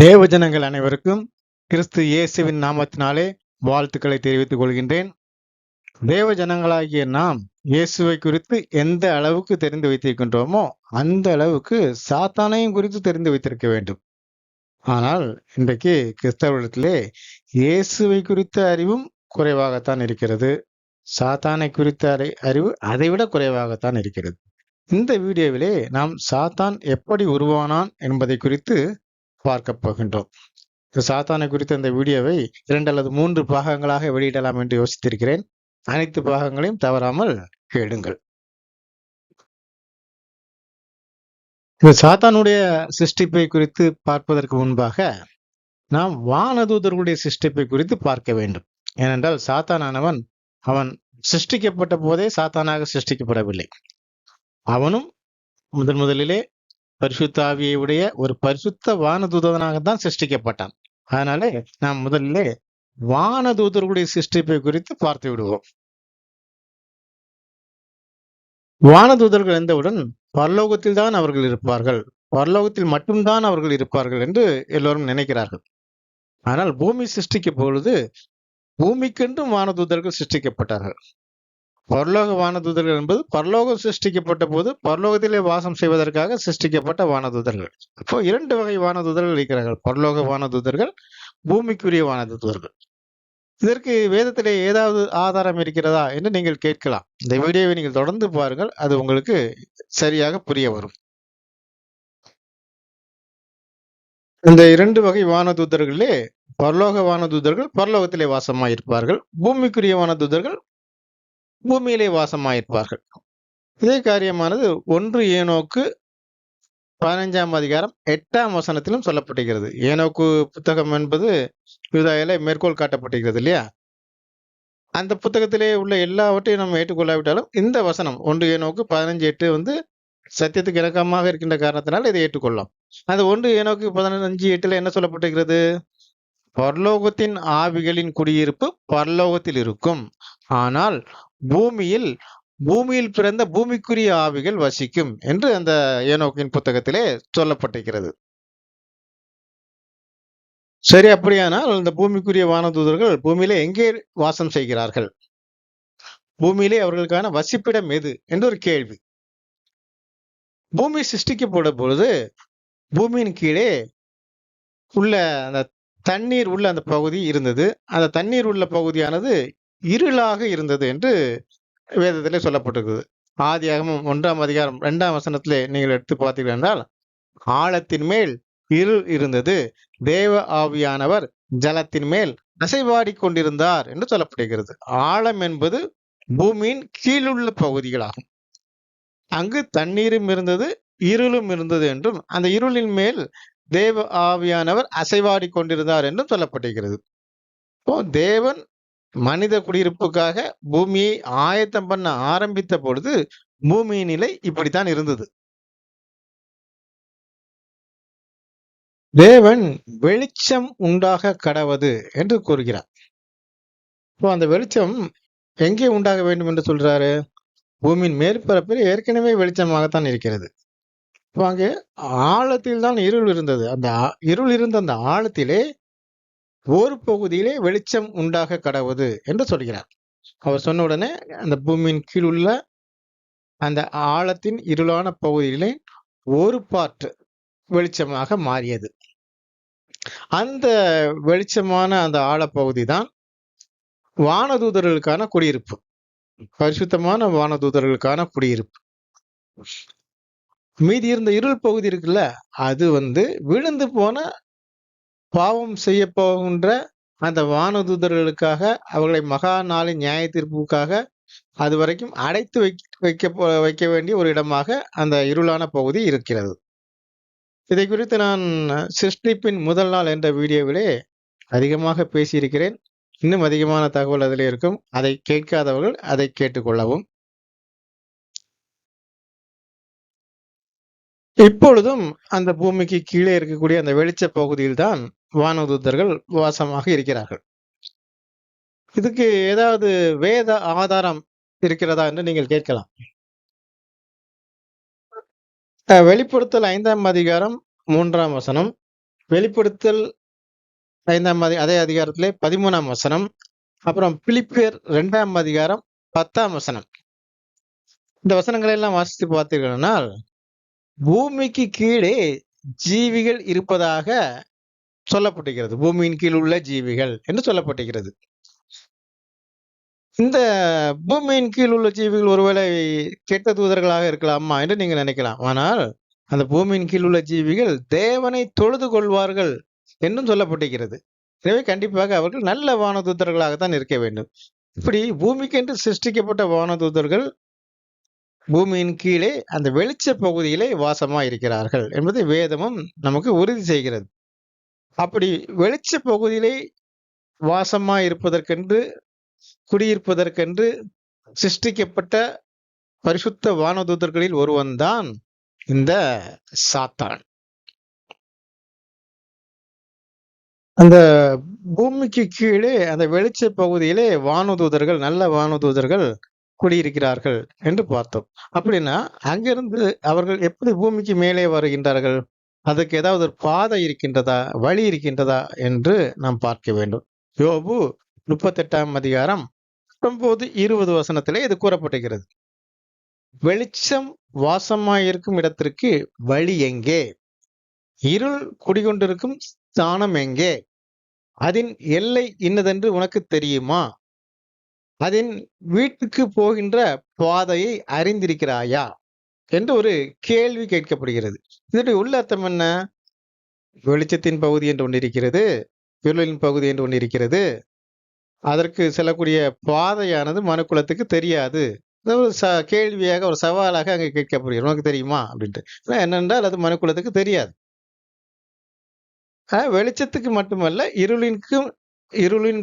தேவஜனங்கள் அனைவருக்கும் கிறிஸ்து இயேசுவின் நாமத்தினாலே வாழ்த்துக்களை தெரிவித்துக் கொள்கின்றேன். தேவஜனங்களாகிய நாம் இயேசுவை குறித்து எந்த அளவுக்கு தெரிந்து வைத்திருக்கின்றோமோ அந்த அளவுக்கு சாத்தானையும் குறித்து தெரிந்து வைத்திருக்க வேண்டும். ஆனால் இன்றைக்கு கிறிஸ்தவத்திலே இயேசுவை குறித்த அறிவும் குறைவாகத்தான் இருக்கிறது. சாத்தானை குறித்த அறிவு அதைவிட குறைவாகத்தான் இருக்கிறது. இந்த வீடியோவிலே நாம் சாத்தான் எப்படி உருவானான் என்பதை குறித்து பார்க்க போகின்றோம். சாத்தானை குறித்த இந்த வீடியோவை 2 அல்லது 3 பாகங்களாக வெளியிடலாம் என்று யோசித்திருக்கிறேன். அனைத்து பாகங்களையும் தவறாமல் கேளுங்கள். இந்த சாத்தானுடைய சிருஷ்டிப்பை குறித்து பார்ப்பதற்கு முன்பாக நாம் வானதூதர்களுடைய சிருஷ்டிப்பை குறித்து பார்க்க வேண்டும். ஏனென்றால் சாத்தானானவன் அவன் சிருஷ்டிக்கப்பட்ட போதே சாத்தானாக சிருஷ்டிக்கப்படவில்லை. அவனும் முதலிலே பரிசுத்த ஆவியை உடைய ஒரு பரிசுத்த வானதூதனாகத்தான் சிருஷ்டிக்கப்பட்டான். அதனாலே நாம் முதலிலே வானதூதர்களுடைய சிருஷ்டிப்பை குறித்து பார்த்து விடுவோம். வானதூதர்கள் இருந்தவுடன் பரலோகத்தில் தான் அவர்கள் இருப்பார்கள், பரலோகத்தில் மட்டும்தான் அவர்கள் இருப்பார்கள் என்று எல்லோரும் நினைக்கிறார்கள். ஆனால் பூமி சிருஷ்டிக்கும் பொழுது பூமிக்கென்றும் வானதூதர்கள் சிருஷ்டிக்கப்பட்டார்கள். பரலோக வானதூதர்கள் என்பது பரலோகம் சிருஷ்டிக்கப்பட்ட போது பரலோகத்திலே வாசம் செய்வதற்காக சிருஷ்டிக்கப்பட்ட வானதூதர்கள். அப்போ 2 வகை வானதூதர்கள் இருக்கிறார்கள், பரலோக வானதூதர்கள், பூமிக்குரிய வானதூதர்கள். இதற்கு வேதத்திலே ஏதாவது ஆதாரம் இருக்கிறதா என்று நீங்கள் கேட்கலாம். இந்த வீடியோவை நீங்கள் தொடர்ந்து பாருங்கள், அது உங்களுக்கு சரியாக புரிய வரும். இந்த 2 வகை வானதூதர்களிலே பரலோக வானதூதர்கள் பரலோகத்திலே வாசமாயிருப்பார்கள், பூமிக்குரிய வானதூதர்கள் பூமியிலே வாசமாயிருப்பார்கள். இதே காரியமானது 1 ஏனோக்கு 15ஆம் அதிகாரம் 8ஆம் வசனத்திலும் சொல்லப்பட்டிருக்கிறது. ஏனோக்கு புத்தகம் என்பது யூதாயிலே மேற்கோள் காட்டப்பட்டிருக்கிறது இல்லையா? அந்த புத்தகத்திலே உள்ள எல்லாவற்றையும் நம்ம ஏற்றுக்கொள்ளாவிட்டாலும் இந்த வசனம் 1 ஏனோக்கு 15:8 சத்தியத்துக்கு இணக்கமாக இருக்கின்ற காரணத்தினால் இதை ஏற்றுக்கொள்ளலாம். அந்த 1 ஏனோக்கு 15:8 என்ன சொல்லப்பட்டிருக்கிறது? பரலோகத்தின் ஆவிகளின் குடியிருப்பு பரலோகத்தில் இருக்கும், ஆனால் பூமியில் பிறந்த பூமிக்குரிய ஆவிகள் வசிக்கும் என்று அந்த ஏனோக்கின் புத்தகத்திலே சொல்லப்பட்டிருக்கிறது. சரி, அப்படியானால் இந்த பூமிக்குரிய வானதூதர்கள் பூமியிலே எங்கே வாசம் செய்கிறார்கள்? பூமியிலே அவர்களுக்கான வசிப்பிடம் எது என்று ஒரு கேள்வி. பூமி சிருஷ்டிக்கப்படும் பொழுது பூமியின் கீழே உள்ள அந்த தண்ணீர் உள்ள அந்த பகுதி இருந்தது. அந்த தண்ணீர் உள்ள பகுதியானது இருளாக இருந்தது என்று வேதத்திலே சொல்லப்பட்டிருக்கிறது. ஆதியாகமம் 1ஆம் அதிகாரம் 2ஆம் வசனத்திலே நீங்கள் எடுத்து பார்த்தீர்கள் என்றால், ஆழத்தின் மேல் இருள் இருந்தது, தேவ ஆவியானவர் ஜலத்தின் மேல் அசைவாடி கொண்டிருந்தார் என்று சொல்லப்படுகிறது. ஆழம் என்பது பூமியின் கீழுள்ள பகுதிகளாகும். அங்கு தண்ணீரும் இருந்தது, இருளும் இருந்தது என்றும், அந்த இருளின் மேல் தேவ ஆவியானவர் அசைவாடி கொண்டிருந்தார் என்றும் சொல்லப்பட்டிருக்கிறது. இப்போ தேவன் மனித குடியிருப்புக்காக பூமியை ஆயத்தம் பண்ண ஆரம்பித்த பொழுது பூமியின் நிலை இப்படித்தான் இருந்தது. தேவன் வெளிச்சம் உண்டாக கடவது என்று கூறுகிறார். இப்போ அந்த வெளிச்சம் எங்கே உண்டாக வேண்டும் என்று சொல்றாரு? பூமியின் மேற்பரப்பில் ஏற்கனவே வெளிச்சமாகத்தான் இருக்கிறது. இப்போ அங்கே ஆழத்தில் தான் இருள் இருந்தது. அந்த இருள் இருந்த அந்த ஆழத்திலே ஒரு பகுதியிலே வெளிச்சம் உண்டாக கடவுது என்று சொல்கிறார். அவர் சொன்ன உடனே அந்த பூமியின் கீழ் உள்ள அந்த ஆழத்தின் இருளான பகுதியிலே ஒரு பார்ட் வெளிச்சமாக மாறியது. அந்த வெளிச்சமான அந்த ஆழப்பகுதி தான் வானதூதர்களுக்கான குடியிருப்பு, பரிசுத்தமான வானதூதர்களுக்கான குடியிருப்பு. மீதி இருந்த இருள் பகுதி இருக்குல்ல, அது விழுந்து போன பாவம் செய்ய போகின்ற அந்த வானதூதர்களுக்காக, அவர்களை மகா நாளின் நியாய தீர்ப்புக்காக அது வரைக்கும் அடைத்து வைக்க வேண்டிய ஒரு இடமாக அந்த இருளான பகுதி இருக்கிறது. இதை குறித்து நான் சிருஷ்டிப்பின் முதல் நாள் என்ற வீடியோவிலே அதிகமாக பேசியிருக்கிறேன். இன்னும் அதிகமான தகவல் அதிலே இருக்கும். அதை கேட்காதவர்கள் அதை கேட்டுக்கொள்ளவும். இப்பொழுதும் அந்த பூமிக்கு கீழே இருக்கக்கூடிய அந்த வெளிச்ச பகுதியில் தான் வானதூதர்கள் வாசமாக இருக்கிறார்கள். இதுக்கு ஏதாவது வேத ஆதாரம் இருக்கிறதா என்று நீங்கள் கேட்கலாம். வெளிப்படுத்தல் 5ஆம் அதிகாரம் 3ஆம் வசனம், வெளிப்படுத்தல் 5ஆம் அதே அதிகாரத்திலே 13ஆம் வசனம், அப்புறம் பிலிப்பியர் 2ஆம் அதிகாரம் 10ஆம் வசனம். இந்த வசனங்களை எல்லாம் வாசித்து பார்த்தீர்களானால், பூமிக்கு கீழே ஜீவிகள் இருப்பதாக சொல்லப்பட்டிருக்கிறது. பூமியின் கீழ் உள்ள ஜீவிகள் என்று சொல்லப்பட்டிருக்கிறது. இந்த பூமியின் கீழ் உள்ள ஜீவிகள் ஒருவேளை கெட்ட தூதர்களாக இருக்கலாமா என்று நீங்கள் நினைக்கலாம். ஆனால் அந்த பூமியின் கீழ் உள்ள ஜீவிகள் தேவனை தொழுது கொள்வார்கள் என்றும் சொல்லப்பட்டிருக்கிறது. எனவே கண்டிப்பாக அவர்கள் நல்ல வானதூதர்களாகத்தான் இருக்க வேண்டும். இப்படி பூமிக்கென்று சிருஷ்டிக்கப்பட்ட வானதூதர்கள் பூமியின் கீழே அந்த வெளிச்ச பகுதியிலே வாசமா இருக்கிறார்கள் என்பதை வேதமும் நமக்கு உறுதி செய்கிறது. அப்படி வெளிச்ச பகுதியிலே வாசமா இருப்பதற்கென்று, குடியிருப்பதற்கென்று சிருஷ்டிக்கப்பட்ட பரிசுத்த வானதூதர்களில் ஒருவன்தான் இந்த சாத்தான். அந்த பூமிக்கு கீழே அந்த வெளிச்ச பகுதியிலே வானதூதர்கள், நல்ல வானதூதர்கள் குடியிருக்கிறார்கள் என்று பார்த்தோம். அப்படின்னா அங்கிருந்து அவர்கள் எப்படி பூமிக்கு மேலே வருகின்றார்கள்? அதுக்கு ஏதாவது ஒரு பாதை இருக்கின்றதா, வழி இருக்கின்றதா என்று நாம் பார்க்க வேண்டும். யோபு 38ஆம் அதிகாரம் 19-20 வசனத்திலே இது கூறப்பட்டிருக்கிறது. வெளிச்சம் வாசமாயிருக்கும் இடத்திற்கு வழி எங்கே? இருள் குடிகொண்டிருக்கும் ஸ்தானம் எங்கே? அதன் எல்லை இன்னதென்று உனக்கு தெரியுமா? அதன் வீட்டுக்கு போகின்ற பாதையை அறிந்திருக்கிறாயா என்று ஒரு கேள்வி கேட்கப்படுகிறது. இதனுடைய உள்ள அர்த்தம் என்ன? வெளிச்சத்தின் பகுதி என்று ஒன்று இருக்கிறது, இருளின் பகுதி என்று ஒன்று இருக்கிறது. அதற்கு செல்லக்கூடிய பாதையானது மனுக்குலத்துக்கு தெரியாது. ஒரு கேள்வியாக, ஒரு சவாலாக அங்கே கேட்கப்படுகிறது. உனக்கு தெரியுமா அப்படின்ட்டு. என்னென்றால் அது மனுக்குலத்துக்கு தெரியாது. வெளிச்சத்துக்கு மட்டுமல்ல, இருளின்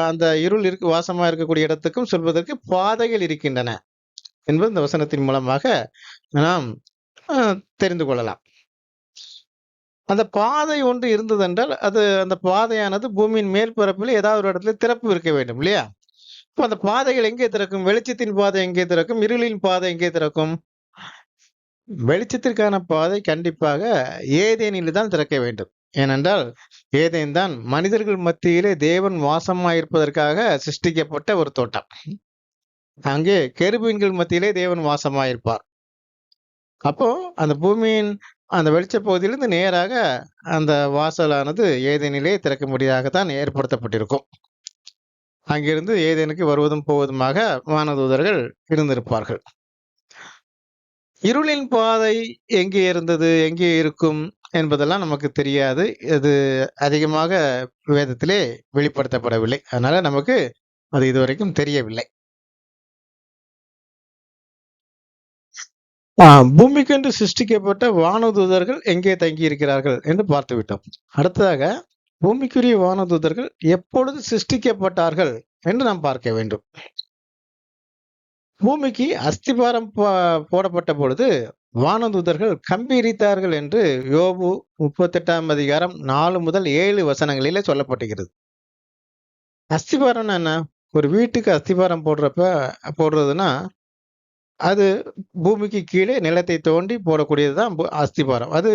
அந்த இருள் வாசமா இருக்கக்கூடிய இடத்துக்கும் சொல்வதற்கு பாதைகள் இருக்கின்றன என்பது இந்த வசனத்தின் மூலமாக நாம் தெரிந்து கொள்ளலாம். அந்த பாதை ஒன்று இருந்ததென்றால் அந்த பாதையானது பூமியின் மேற்பரப்பில் ஏதாவது ஒரு இடத்துல திறப்பு இருக்க வேண்டும் இல்லையா? இப்போ அந்த பாதைகள் எங்கே திறக்கும்? வெளிச்சத்தின் பாதை எங்கே திறக்கும்? இருளின் பாதை எங்கே திறக்கும்? வெளிச்சத்திற்கான பாதை கண்டிப்பாக ஏதேனில் தான் திறக்க வேண்டும். ஏனென்றால் ஏதேன் தான் மனிதர்கள் மத்தியிலே தேவன் வாசமாயிருப்பதற்காக சிருஷ்டிக்கப்பட்ட ஒரு தோட்டம். அங்கே கெருபீன்கள் மத்தியிலே தேவன் வாசமாயிருப்பார். அப்போ அந்த பூமியின் அந்த வெளிச்ச பகுதியிலிருந்து நேராக அந்த வாசலானது ஏதேனிலே திறக்க முடியாததான் ஏற்படுத்தப்பட்டிருக்கும். அங்கிருந்து ஏதேனுக்கு வருவதும் போவதுமாக வானதூதர்கள் இருந்திருப்பார்கள். இருளின் பாதை எங்கே இருந்தது, எங்கே இருக்கும் என்பதெல்லாம் நமக்கு தெரியாது. இது அதிகமாக வேதத்திலே வெளிப்படுத்தப்படவில்லை. அதனால நமக்கு அது இதுவரைக்கும் தெரியவில்லை. பூமிக்கென்று சிருஷ்டிக்கப்பட்ட வானதூதர்கள் எங்கே தங்கி இருக்கிறார்கள் என்று பார்த்து விட்டோம். அடுத்ததாக பூமிக்குரிய வானதூதர்கள் எப்பொழுது சிருஷ்டிக்கப்பட்டார்கள் என்று நாம் பார்க்க வேண்டும். பூமிக்கு அஸ்திபாரம் போடப்பட்ட பொழுது வானதூதர்கள் கம்பீரித்தார்கள் என்று யோபு 38ஆம் அதிகாரம் 4 முதல் 7 வசனங்களிலே சொல்லப்பட்டிருக்கிறது. அஸ்திபாரம் என்ன? ஒரு வீட்டுக்கு அஸ்திபாரம் போடுறதுன்னா அது பூமிக்கு கீழே நிலத்தை தோண்டி போடக்கூடியதுதான் அஸ்திபாரம். அது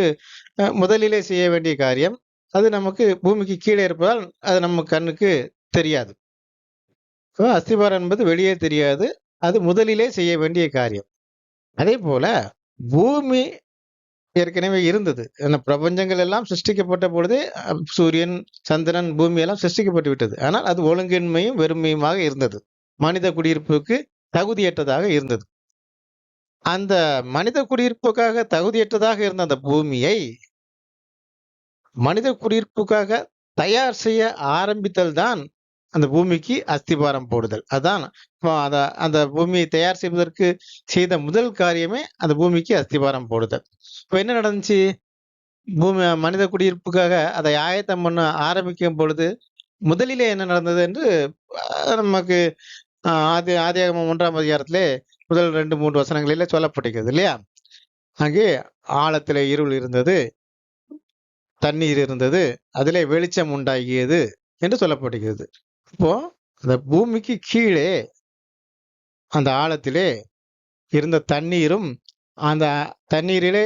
முதலிலே செய்ய வேண்டிய காரியம். அது நமக்கு பூமிக்கு கீழே இருப்பதால் அது நம்ம கண்ணுக்கு தெரியாது. அஸ்திபாரம் என்பது வெளியே தெரியாது. அது முதலிலே செய்ய வேண்டிய காரியம். அதே போல பூமி ஏற்கனவே இருந்தது. பிரபஞ்சங்கள் எல்லாம் சிருஷ்டிக்கப்பட்ட பொழுதே சூரியன், சந்திரன், பூமி எல்லாம் சிருஷ்டிக்கப்பட்டு விட்டது. ஆனால் அது ஒழுங்கின்மையும் வெறுமையுமாக இருந்தது. மனித குடியிருப்புக்கு தகுதியற்றதாக இருந்தது. அந்த மனித குடியிருப்புக்காக தகுதியற்றதாக இருந்த அந்த பூமியை மனித குடியிருப்புக்காக தயார் செய்ய ஆரம்பித்தல் தான் அந்த பூமிக்கு அஸ்திபாரம் போடுதல். அதான் அந்த பூமியை தயார் செய்வதற்கு செய்த முதல் காரியமே அந்த பூமிக்கு அஸ்திபாரம் போடுதல். இப்ப என்ன நடந்துச்சு? பூமி மனித குடியிருப்புக்காக அதை ஆயத்தம் பண்ண ஆரம்பிக்கும் பொழுது முதலிலே என்ன நடந்தது என்று நமக்கு ஆதியாகமம் 1ஆம் அதிகாரத்திலே முதல் 2-3 வசனங்களிலே சொல்லப்பட்டிருக்கிறது இல்லையா? அங்கே ஆழத்திலே இருள் இருந்தது, தண்ணீர் இருந்தது, அதிலே வெளிச்சம் உண்டாகியது என்று சொல்லப்பட்டிருக்கிறது. இப்போ அந்த பூமிக்கு கீழே அந்த ஆழத்திலே இருந்த தண்ணீரும், அந்த தண்ணீரிலே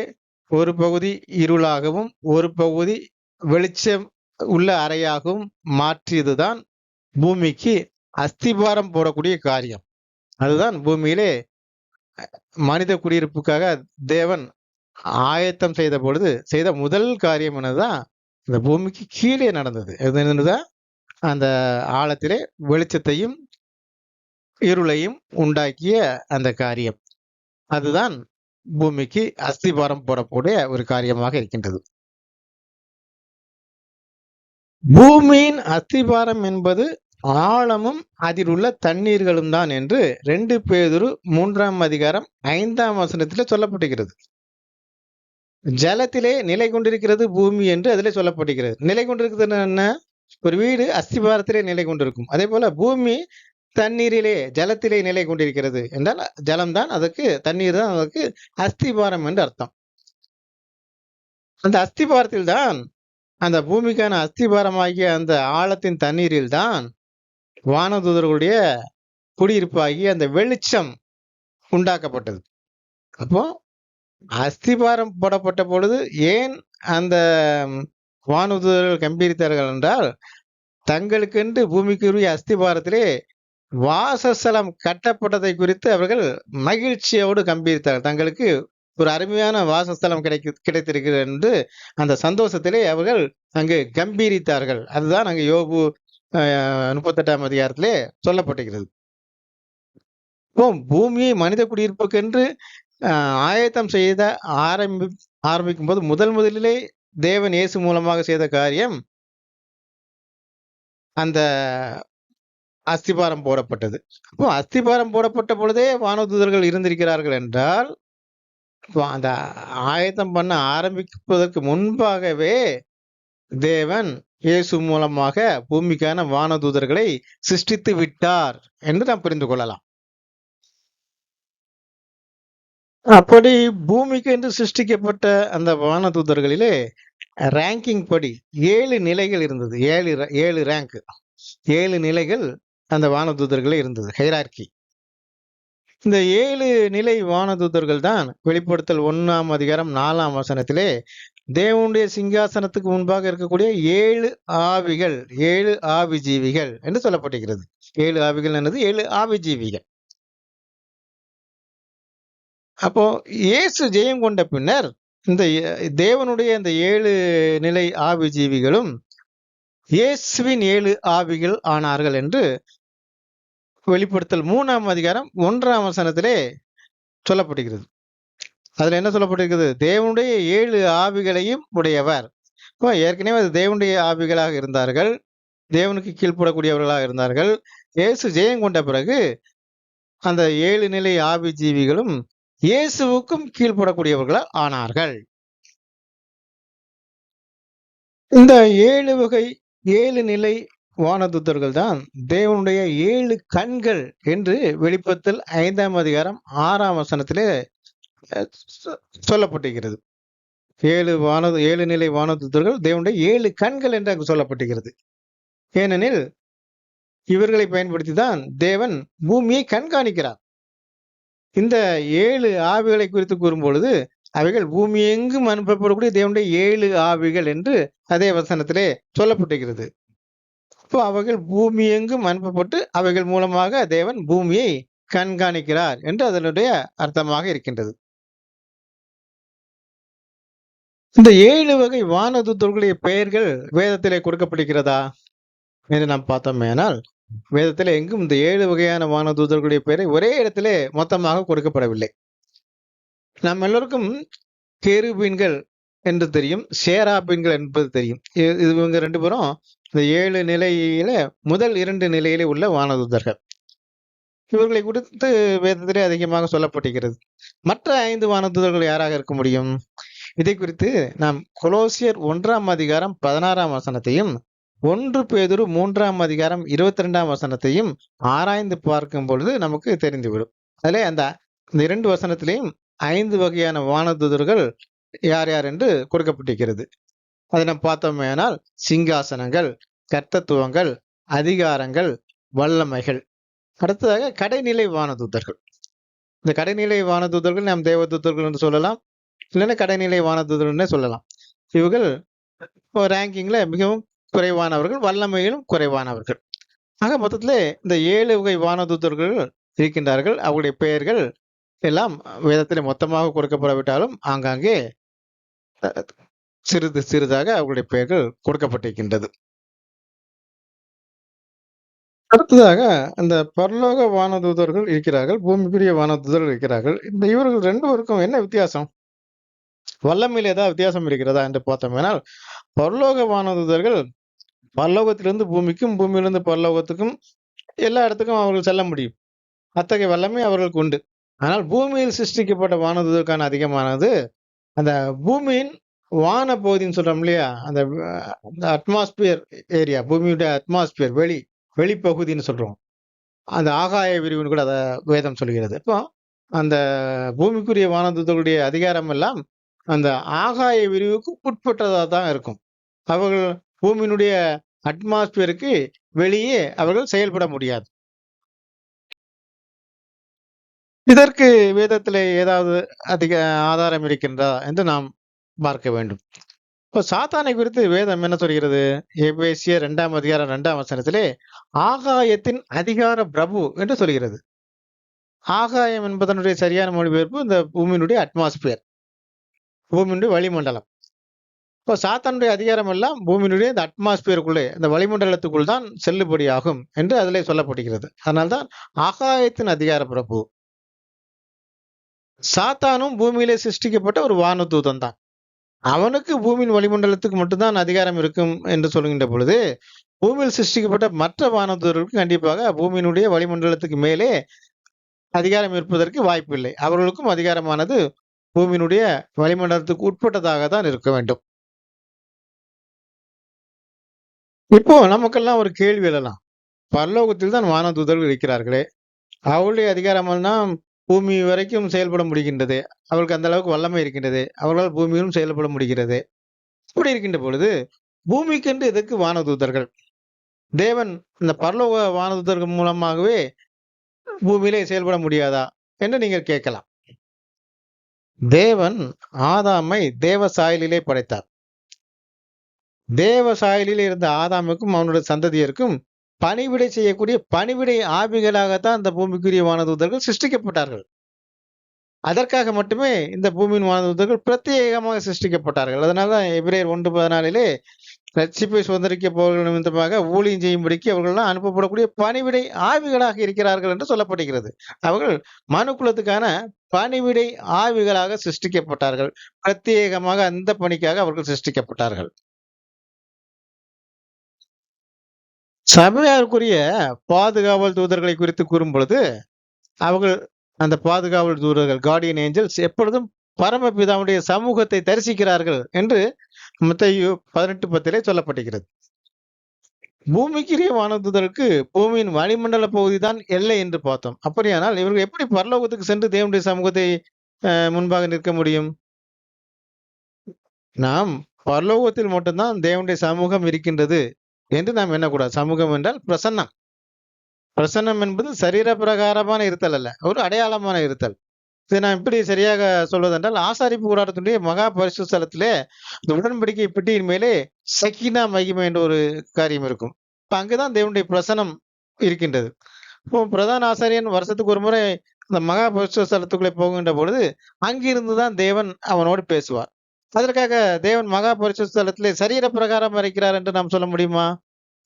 ஒரு பகுதி இருளாகவும் ஒரு பகுதி வெளிச்சம் உள்ள அறையாகவும் மாற்றியதுதான் பூமிக்கு அஸ்திபாரம் போடக்கூடிய காரியம். அதுதான் பூமியிலே மனித குடியிருப்புக்காக தேவன் ஆயத்தம் செய்த பொழுது செய்த முதல் காரியம் என்னதான், இந்த பூமிக்கு கீழே நடந்தது. அது என்னதுதான், அந்த ஆழத்திலே வெளிச்சத்தையும் இருளையும் உண்டாக்கிய அந்த காரியம். அதுதான் பூமிக்கு அஸ்திபாரம் போடக்கூடிய ஒரு காரியமாக இருக்கின்றது. பூமியின் அஸ்திபாரம் என்பது ஆழமும் அதில் உள்ள தண்ணீர்களும் தான் என்று 2 பேதுரு 3ஆம் அதிகாரம் 5ஆம் வசனத்திலே சொல்லப்பட்டிருக்கிறது. ஜலத்திலே நிலை கொண்டிருக்கிறது பூமி என்று அதிலே சொல்லப்பட்டிருக்கிறது. நிலை கொண்டிருக்கிறது என்ன? ஒரு வீடு அஸ்திபாரத்திலே நிலை கொண்டிருக்கும். அதே போல பூமி தண்ணீரிலே ஜலத்திலே நிலை கொண்டிருக்கிறது என்றால் ஜலம்தான் அதற்கு, தண்ணீர் தான் அதற்கு அஸ்திபாரம் என்று அர்த்தம். அந்த அஸ்திபாரத்தில் தான், அந்த பூமிக்கான அஸ்திபாரமாகிய அந்த ஆழத்தின் தண்ணீரில் தான் வானதூதர்களுடைய குடியிருப்பாகிய அந்த வெளிச்சம் உண்டாக்கப்பட்டது. அப்போ அஸ்திபாரம் போடப்பட்ட பொழுது ஏன் அந்த வானதூதர்கள் கம்பீரித்தார்கள் என்றால், தங்களுக்கென்று பூமிக்குரிய அஸ்திபாரத்திலே வாசஸ்தலம் கட்டப்பட்டதை குறித்து அவர்கள் மகிழ்ச்சியோடு கம்பீரித்தார்கள். தங்களுக்கு ஒரு அருமையான வாசஸ்தலம் கிடைத்திருக்கிறது என்று அந்த சந்தோஷத்திலே அவர்கள் அங்கு கம்பீரித்தார்கள். அதுதான் அங்கு யோபு 38ஆம் அதிகாரத்திலே சொல்லப்பட்டிருக்கிறது. பூமியை மனித குடியிருப்புக்கென்று ஆயத்தம் செய்த ஆரம்பிக்கும் போது முதலிலே தேவன் இயேசு மூலமாக செய்த காரியம் அந்த அஸ்திபாரம் போடப்பட்டது. அப்போ அஸ்திபாரம் போடப்பட்ட பொழுதே வானதூதர்கள் இருந்திருக்கிறார்கள் என்றால், அந்த ஆயத்தம் பண்ண ஆரம்பிப்பதற்கு முன்பாகவே தேவன் இயேசு மூலமாக பூமிக்கான வானதூதர்களை சிருஷ்டித்து விட்டார் என்று நாம் புரிந்து கொள்ளலாம். அப்படி பூமிக்கு என்று சிருஷ்டிக்கப்பட்ட அந்த வானதூதர்களிலே ரேங்கிங் படி 7 நிலைகள் இருந்தது. 7 ரேங்க், 7 நிலைகள் அந்த வானதூதர்களே இருந்தது, ஹைரார்கி. இந்த 7 நிலை வானதூதர்கள் தான் வெளிப்படுத்தல் 1ஆம் அதிகாரம் 4ஆம் வசனத்திலே தேவனுடைய சிங்காசனத்துக்கு முன்பாக இருக்கக்கூடிய 7 ஆவிகள், 7 ஆவி ஜீவிகள் என்று சொல்லப்பட்டிருக்கிறது. 7 ஆவிகள் என்னது? 7 ஆவி ஜீவிகள். அப்போ இயேசு ஜெயம் கொண்ட பின்னர் இந்த தேவனுடைய இந்த 7 நிலை ஆவி ஜீவிகளும் இயேசுவின் 7 ஆவிகள் ஆனார்கள் என்று வெளிப்படுத்தல் 3ஆம் அதிகாரம் 1ஆம் வசனத்திலே சொல்லப்பட்டிருக்கிறது. அதுல என்ன சொல்லப்பட்டிருக்கிறது? தேவனுடைய 7 ஆவிகளையும் உடையவர். இப்போ ஏற்கனவே அது தேவனுடைய ஆவிகளாக இருந்தார்கள், தேவனுக்கு கீழ்ப்படக்கூடியவர்களாக இருந்தார்கள். இயேசு ஜெயம் கொண்ட பிறகு அந்த 7 நிலை ஆவி ஜீவிகளும் இயேசுவுக்கும் கீழ்ப்படக்கூடியவர்களாக ஆனார்கள். இந்த 7 வகை 7 நிலை வானதூதர்கள் தான் தேவனுடைய 7 கண்கள் என்று வெளிப்படுத்தல் 5ஆம் அதிகாரம் 6ஆம் வசனத்திலே சொல்லப்பட்டிருக்கிறது. 7 நிலை வானதூதர்கள் தேவனுடைய 7 கண்கள் என்று அங்கு சொல்லப்பட்டிருக்கிறது. ஏனெனில் இவர்களை பயன்படுத்தி தான் தேவன் பூமியை கண்காணிக்கிறார். இந்த 7 ஆவிகளை குறித்து கூறும்பொழுது அவைகள் பூமி எங்கும் அனுப்பப்படக்கூடிய தேவனுடைய 7 ஆவிகள் என்று அதே வசனத்திலே சொல்லப்பட்டிருக்கிறது. இப்போ அவைகள் பூமி எங்கும் அனுப்பப்பட்டு அவைகள் மூலமாக தேவன் பூமியை கண்காணிக்கிறார் என்று அதனுடைய அர்த்தமாக இருக்கின்றது. இந்த 7 வகை வானதூதர்களுடைய பெயர்கள் வேதத்திலே கொடுக்கப்பட்டிருக்கிறதா என்று நாம் பார்த்தோமேனால், வேதத்திலே எங்கும் இந்த 7 வகையான வானதூதர்களுடைய பெயரை ஒரே இடத்திலே மொத்தமாக கொடுக்கப்படவில்லை. நாம் எல்லோருக்கும் கேருபீன்கள் என்று தெரியும், சேராபீன்கள் என்பது தெரியும். இவங்க 2 பேரும் இந்த 7 நிலையில முதல் 2 நிலையிலே உள்ள வானதூதர்கள். இவர்களை குறித்து வேதத்திலே அதிகமாக சொல்லப்பட்டிருக்கிறது. மற்ற 5 வானதூதர்கள் யாராக இருக்க முடியும்? இதை குறித்து நாம் கொலோசியர் 1ஆம் அதிகாரம் 16ஆம் வசனத்தையும் 1 பேதுரு 3ஆம் அதிகாரம் 22ஆம் வசனத்தையும் ஆராய்ந்து பார்க்கும் பொழுது நமக்கு தெரிந்துவிடும். அதிலே அந்த 2 வசனத்திலையும் 5 வகையான வானதூதர்கள் யார் யார் என்று கொடுக்கப்பட்டிருக்கிறது. அதை நாம் பார்த்தோமேனால் சிங்காசனங்கள், கர்த்தத்துவங்கள், அதிகாரங்கள், வல்லமைகள். அடுத்ததாக கடைநிலை வானதூதர்கள். இந்த கடைநிலை வானதூதர்கள் நாம் தேவதூதர்கள் என்று சொல்லலாம், இல்லைன்னா கடைநிலை வானதூதர்கள் சொல்லலாம். இவர்கள் ரேங்கிங்ல மிகவும் குறைவானவர்கள், வல்லமையிலும் குறைவானவர்கள். ஆக மொத்தத்திலே இந்த 7 வகை வானதூதர்கள் இருக்கின்றார்கள். அவருடைய பெயர்கள் எல்லாம் வேதத்திலே மொத்தமாக கொடுக்கப்படாவிட்டாலும், ஆங்காங்கே அ சிறிது சிறிதாக அவர்களுடைய பெயர்கள் கொடுக்கப்பட்டிருக்கின்றது. அடுத்ததாக அந்த பரலோக வானதூதர்கள் இருக்கிறார்கள், பூமிக்குரிய வானதூதர்கள் இருக்கிறார்கள். இவர்கள் 2 பேருக்கும் என்ன வித்தியாசம்? வல்லமையில ஏதாவது வித்தியாசம் இருக்கிறதா என்று பார்த்தோமானால், பரலோக வானதூதர்கள் பரலோகத்திலிருந்து பூமிக்கும், பூமியிலிருந்து பரலோகத்துக்கும் எல்லா இடத்துக்கும் அவர்கள் செல்ல முடியும். அத்தகைய வல்லமை அவர்களுக்கு உண்டு. ஆனால் பூமியில் சிருஷ்டிக்கப்பட்ட வானதூதருக்கான அதிகமானது, அந்த பூமியின் வான பகுதின்னு சொல்றோம் இல்லையா? அந்த அட்மாஸ்பியர் ஏரியா, பூமியுடைய அட்மாஸ்பியர் வெளிப்பகுதின்னு சொல்றோம். அந்த ஆகாய விரிவுன்னு கூட அத வேதம் சொல்கிறது. அப்போ அந்த பூமிக்குரிய வானதூதர்களுடைய அதிகாரம் எல்லாம் அந்த ஆகாய விரிவுக்கு உட்பட்டதா தான் இருக்கும். அவர்கள் பூமியினுடைய அட்மாஸ்பியருக்கு வெளியே அவர்கள் செயல்பட முடியாது. இதற்கு வேதத்திலே ஏதாவது அதிக ஆதாரம் இருக்கின்றதா என்று நாம் பார்க்க வேண்டும். இப்ப சாத்தானை குறித்து வேதம் என்ன சொல்கிறது? எபேசியர் 2ஆம் அதிகாரம் 2ஆம் வசனத்திலே ஆகாயத்தின் அதிகார பிரபு என்று சொல்கிறது. ஆகாயம் என்பதனுடைய சரியான மொழிபெயர்ப்பு இந்த பூமியினுடைய அட்மாஸ்பியர், பூமியினுடைய வளிமண்டலம். இப்போ சாத்தானுடைய அதிகாரம் எல்லாம் பூமியினுடைய இந்த அட்மாஸ்பியருக்குள்ளே, இந்த வளிமண்டலத்துக்குள் தான் செல்லுபடியாகும் என்று அதிலே சொல்லப்படுகிறது. அதனால்தான் ஆகாயத்தின் அதிகார பிரபு. சாத்தானும் பூமியிலே சிருஷ்டிக்கப்பட்ட ஒரு வானதூதன் தான். அவனுக்கு பூமியின் வளிமண்டலத்துக்கு மட்டும் தான் அதிகாரம் இருக்கும் என்று சொல்கின்ற பொழுது, பூமியில் சிருஷ்டிக்கப்பட்ட மற்ற வானதூதர்களுக்கு கண்டிப்பாக பூமியினுடைய வளிமண்டலத்துக்கு மேலே அதிகாரம் இருப்பதற்கு வாய்ப்பில்லை. அவர்களுக்கும் அதிகாரமானது பூமியினுடைய வளிமண்டலத்துக்கு உட்பட்டதாக தான் இருக்க வேண்டும். இப்போ நமக்கெல்லாம் ஒரு கேள்வி எழலாம். பரலோகத்தில் தான் வானதூதர்கள் இருக்கிறார்களே, அவர்களுடைய அதிகாரமெல்லாம் பூமி வரைக்கும் செயல்பட முடிகின்றதே. அவர்களுக்கு அந்த அளவுக்கு வல்லமை இருக்கின்றதே. அவர்களால் பூமியிலும் செயல்பட முடிகிறது. இப்படி இருக்கின்ற பொழுது, பூமிக்கென்று எதற்கு வானதூதர்கள்? தேவன் இந்த பரலோக வானதூதர்கள் மூலமாகவே பூமியிலே செயல்பட முடியாதா? என்று நீங்கள் கேட்கலாம். தேவன் ஆதாமை தேவ சாயலிலே படைத்தார். தேவ சாயலிலே இருந்த ஆதாமுக்கும் அவனுடைய சந்ததியருக்கும் பணிவிடை செய்யக்கூடிய பணிவிடை ஆவிகளாகத்தான் இந்த பூமிக்குரிய வானதூதர்கள் சிருஷ்டிக்கப்பட்டார்கள். அதற்காக மட்டுமே இந்த பூமியின் வானதூதர்கள் பிரத்யேகமாக சிருஷ்டிக்கப்பட்டார்கள். அதனாலதான் எபிரேயர் 1:14 ரட்சிப்பை சுதந்திரிக்கப் போவர்கள் நிமித்தமாக ஊழியம் செய்யும்படிக்கு அவர்கள்லாம் அனுப்பப்படக்கூடிய பணிவிடை ஆவிகளாக இருக்கிறார்கள் என்று சொல்லப்படுகிறது. அவர்கள் மனுக்குலத்துக்கான பணிவிடை ஆவிகளாக சிருஷ்டிக்கப்பட்டார்கள். பிரத்யேகமாக அந்த பணிக்காக அவர்கள் சிருஷ்டிக்கப்பட்டார்கள். சபையாருக்குரிய பாதுகாவல் தூதர்களை குறித்து கூறும் பொழுது, அவர்கள் அந்த பாதுகாவல் தூதர்கள் கார்டியன் ஏஞ்சல்ஸ் எப்பொழுதும் பரமபிதாவுடைய சமூகத்தை தரிசிக்கிறார்கள் என்று மத்தேயு 18:10 சொல்லப்பட்டிருக்கிறது. பூமிக்குரிய வானதூதருக்கு பூமியின் வளிமண்டல பகுதிதான் எல்லை என்று பார்த்தோம். அப்படியானால் இவர்கள் எப்படி பரலோகத்துக்கு சென்று தேவனுடைய சமூகத்தை முன்பாக நிற்க முடியும்? நாம் பரலோகத்தில் மட்டும்தான் தேவனுடைய சமூகம் இருக்கின்றது என்று நாம் எண்ணக்கூடாது. சமூகம் என்றால் பிரசன்னம். பிரசன்னம் என்பது சரீர பிரகாரமான இருத்தல் அல்ல. ஒரு அடையாளமான இருத்தல். இதை நான் எப்படி சரியாக சொல்வதென்றால், ஆசாரிப்பு கூடாரத்தினுடைய மகா பரிசுத்த ஸ்தலத்திலே இந்த உடன்படிக்கை பெட்டியின் மேலே ஷெக்கினா மகிமை என்ற ஒரு காரியம் இருக்கும். இப்ப அங்குதான் தேவனுடைய பிரசன்னம் இருக்கின்றது. இப்போ பிரதான ஆசாரியன் வருஷத்துக்கு ஒரு முறை அந்த மகா பரிசுத்த ஸ்தலத்துக்குள்ளே போகின்ற பொழுது, அங்கிருந்து தான் தேவன் அவனோடு பேசுவார். அதற்காக தேவன் மகா பரிசுத்த ஸ்தலத்திலே சரீர பிரகாரம் இருக்கிறார் என்று நாம் சொல்ல முடியுமா?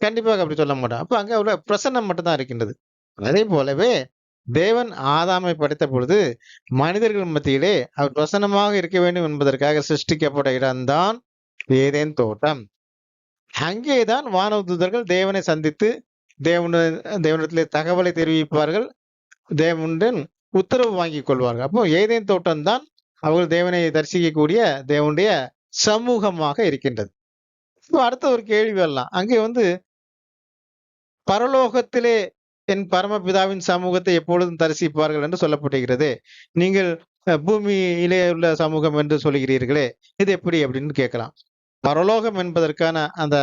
கண்டிப்பாக அப்படி சொல்ல மாட்டோம். அப்ப அங்க உள்ள பிரசன்னம் மட்டும் தான் இருக்கின்றது. அதே போலவே தேவன் ஆதாமை படைத்த பொழுது மனிதர்கள் மத்தியிலே அவர் பிரசன்னமாக இருக்க வேண்டும் என்பதற்காக சிருஷ்டிக்கப்பட்ட இடம்தான் ஏதேன் தோட்டம். அங்கேதான் வானதூதர்கள் தேவனை சந்தித்து தேவனிடத்திலே தகவலை தெரிவிப்பார்கள். தேவனுடன் உத்தரவு வாங்கிக் கொள்வார்கள். அப்போ ஏதேன் தோட்டம் தான் அவர்கள் தேவனை தரிசிக்கக்கூடிய தேவனுடைய சமூகமாக இருக்கின்றது. இப்போ அடுத்த ஒரு கேள்வி வரலாம். அங்கே பரலோகத்திலே என் பரமபிதாவின் சமூகத்தை எப்பொழுதும் தரிசிப்பார்கள் என்று சொல்லப்பட்டிருக்கிறது. நீங்கள் பூமியிலே உள்ள சமூகம் என்று சொல்கிறீர்களே, இது எப்படி அப்படின்னு கேட்கலாம். பரலோகம் என்பதற்கான அந்த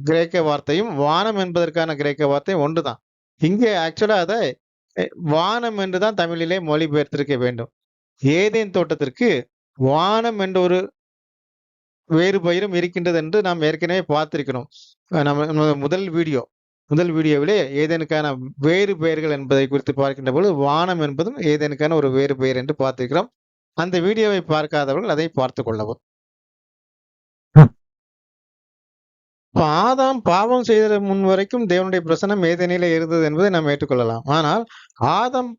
கிரேக்க வார்த்தையும், வானம் என்பதற்கான கிரேக்க வார்த்தையும் ஒன்றுதான். இங்கே ஆக்சுவலா அத வானம் என்றுதான் தமிழிலே மொழிபெயர்த்திருக்க வேண்டும். ஏதேன் தோட்டத்திற்கு வானம் என்ற ஒரு வேறு பெயரும் இருக்கின்றது என்று நாம் ஏற்கனவே பார்த்திருக்கிறோம். நம்ம முதல் வீடியோவிலே ஏதேனுக்கான வேறு பெயர்கள் என்பதை குறித்து பார்க்கின்ற பொழுது, வானம் என்பதும் ஏதேனுக்கான ஒரு வேறு பெயர் என்று பார்த்திருக்கிறோம். அந்த வீடியோவை பார்க்காதவர்கள் அதை பார்த்துக் கொள்ளவும். இப்ப ஆதாம் பாவம் செய்த முன் வரைக்கும் தேவனுடைய பிரசன்னம் ஏதேனிலே இருந்தது என்பதை நாம் ஏற்றுக்கொள்ளலாம். ஆனால் ஆதாம்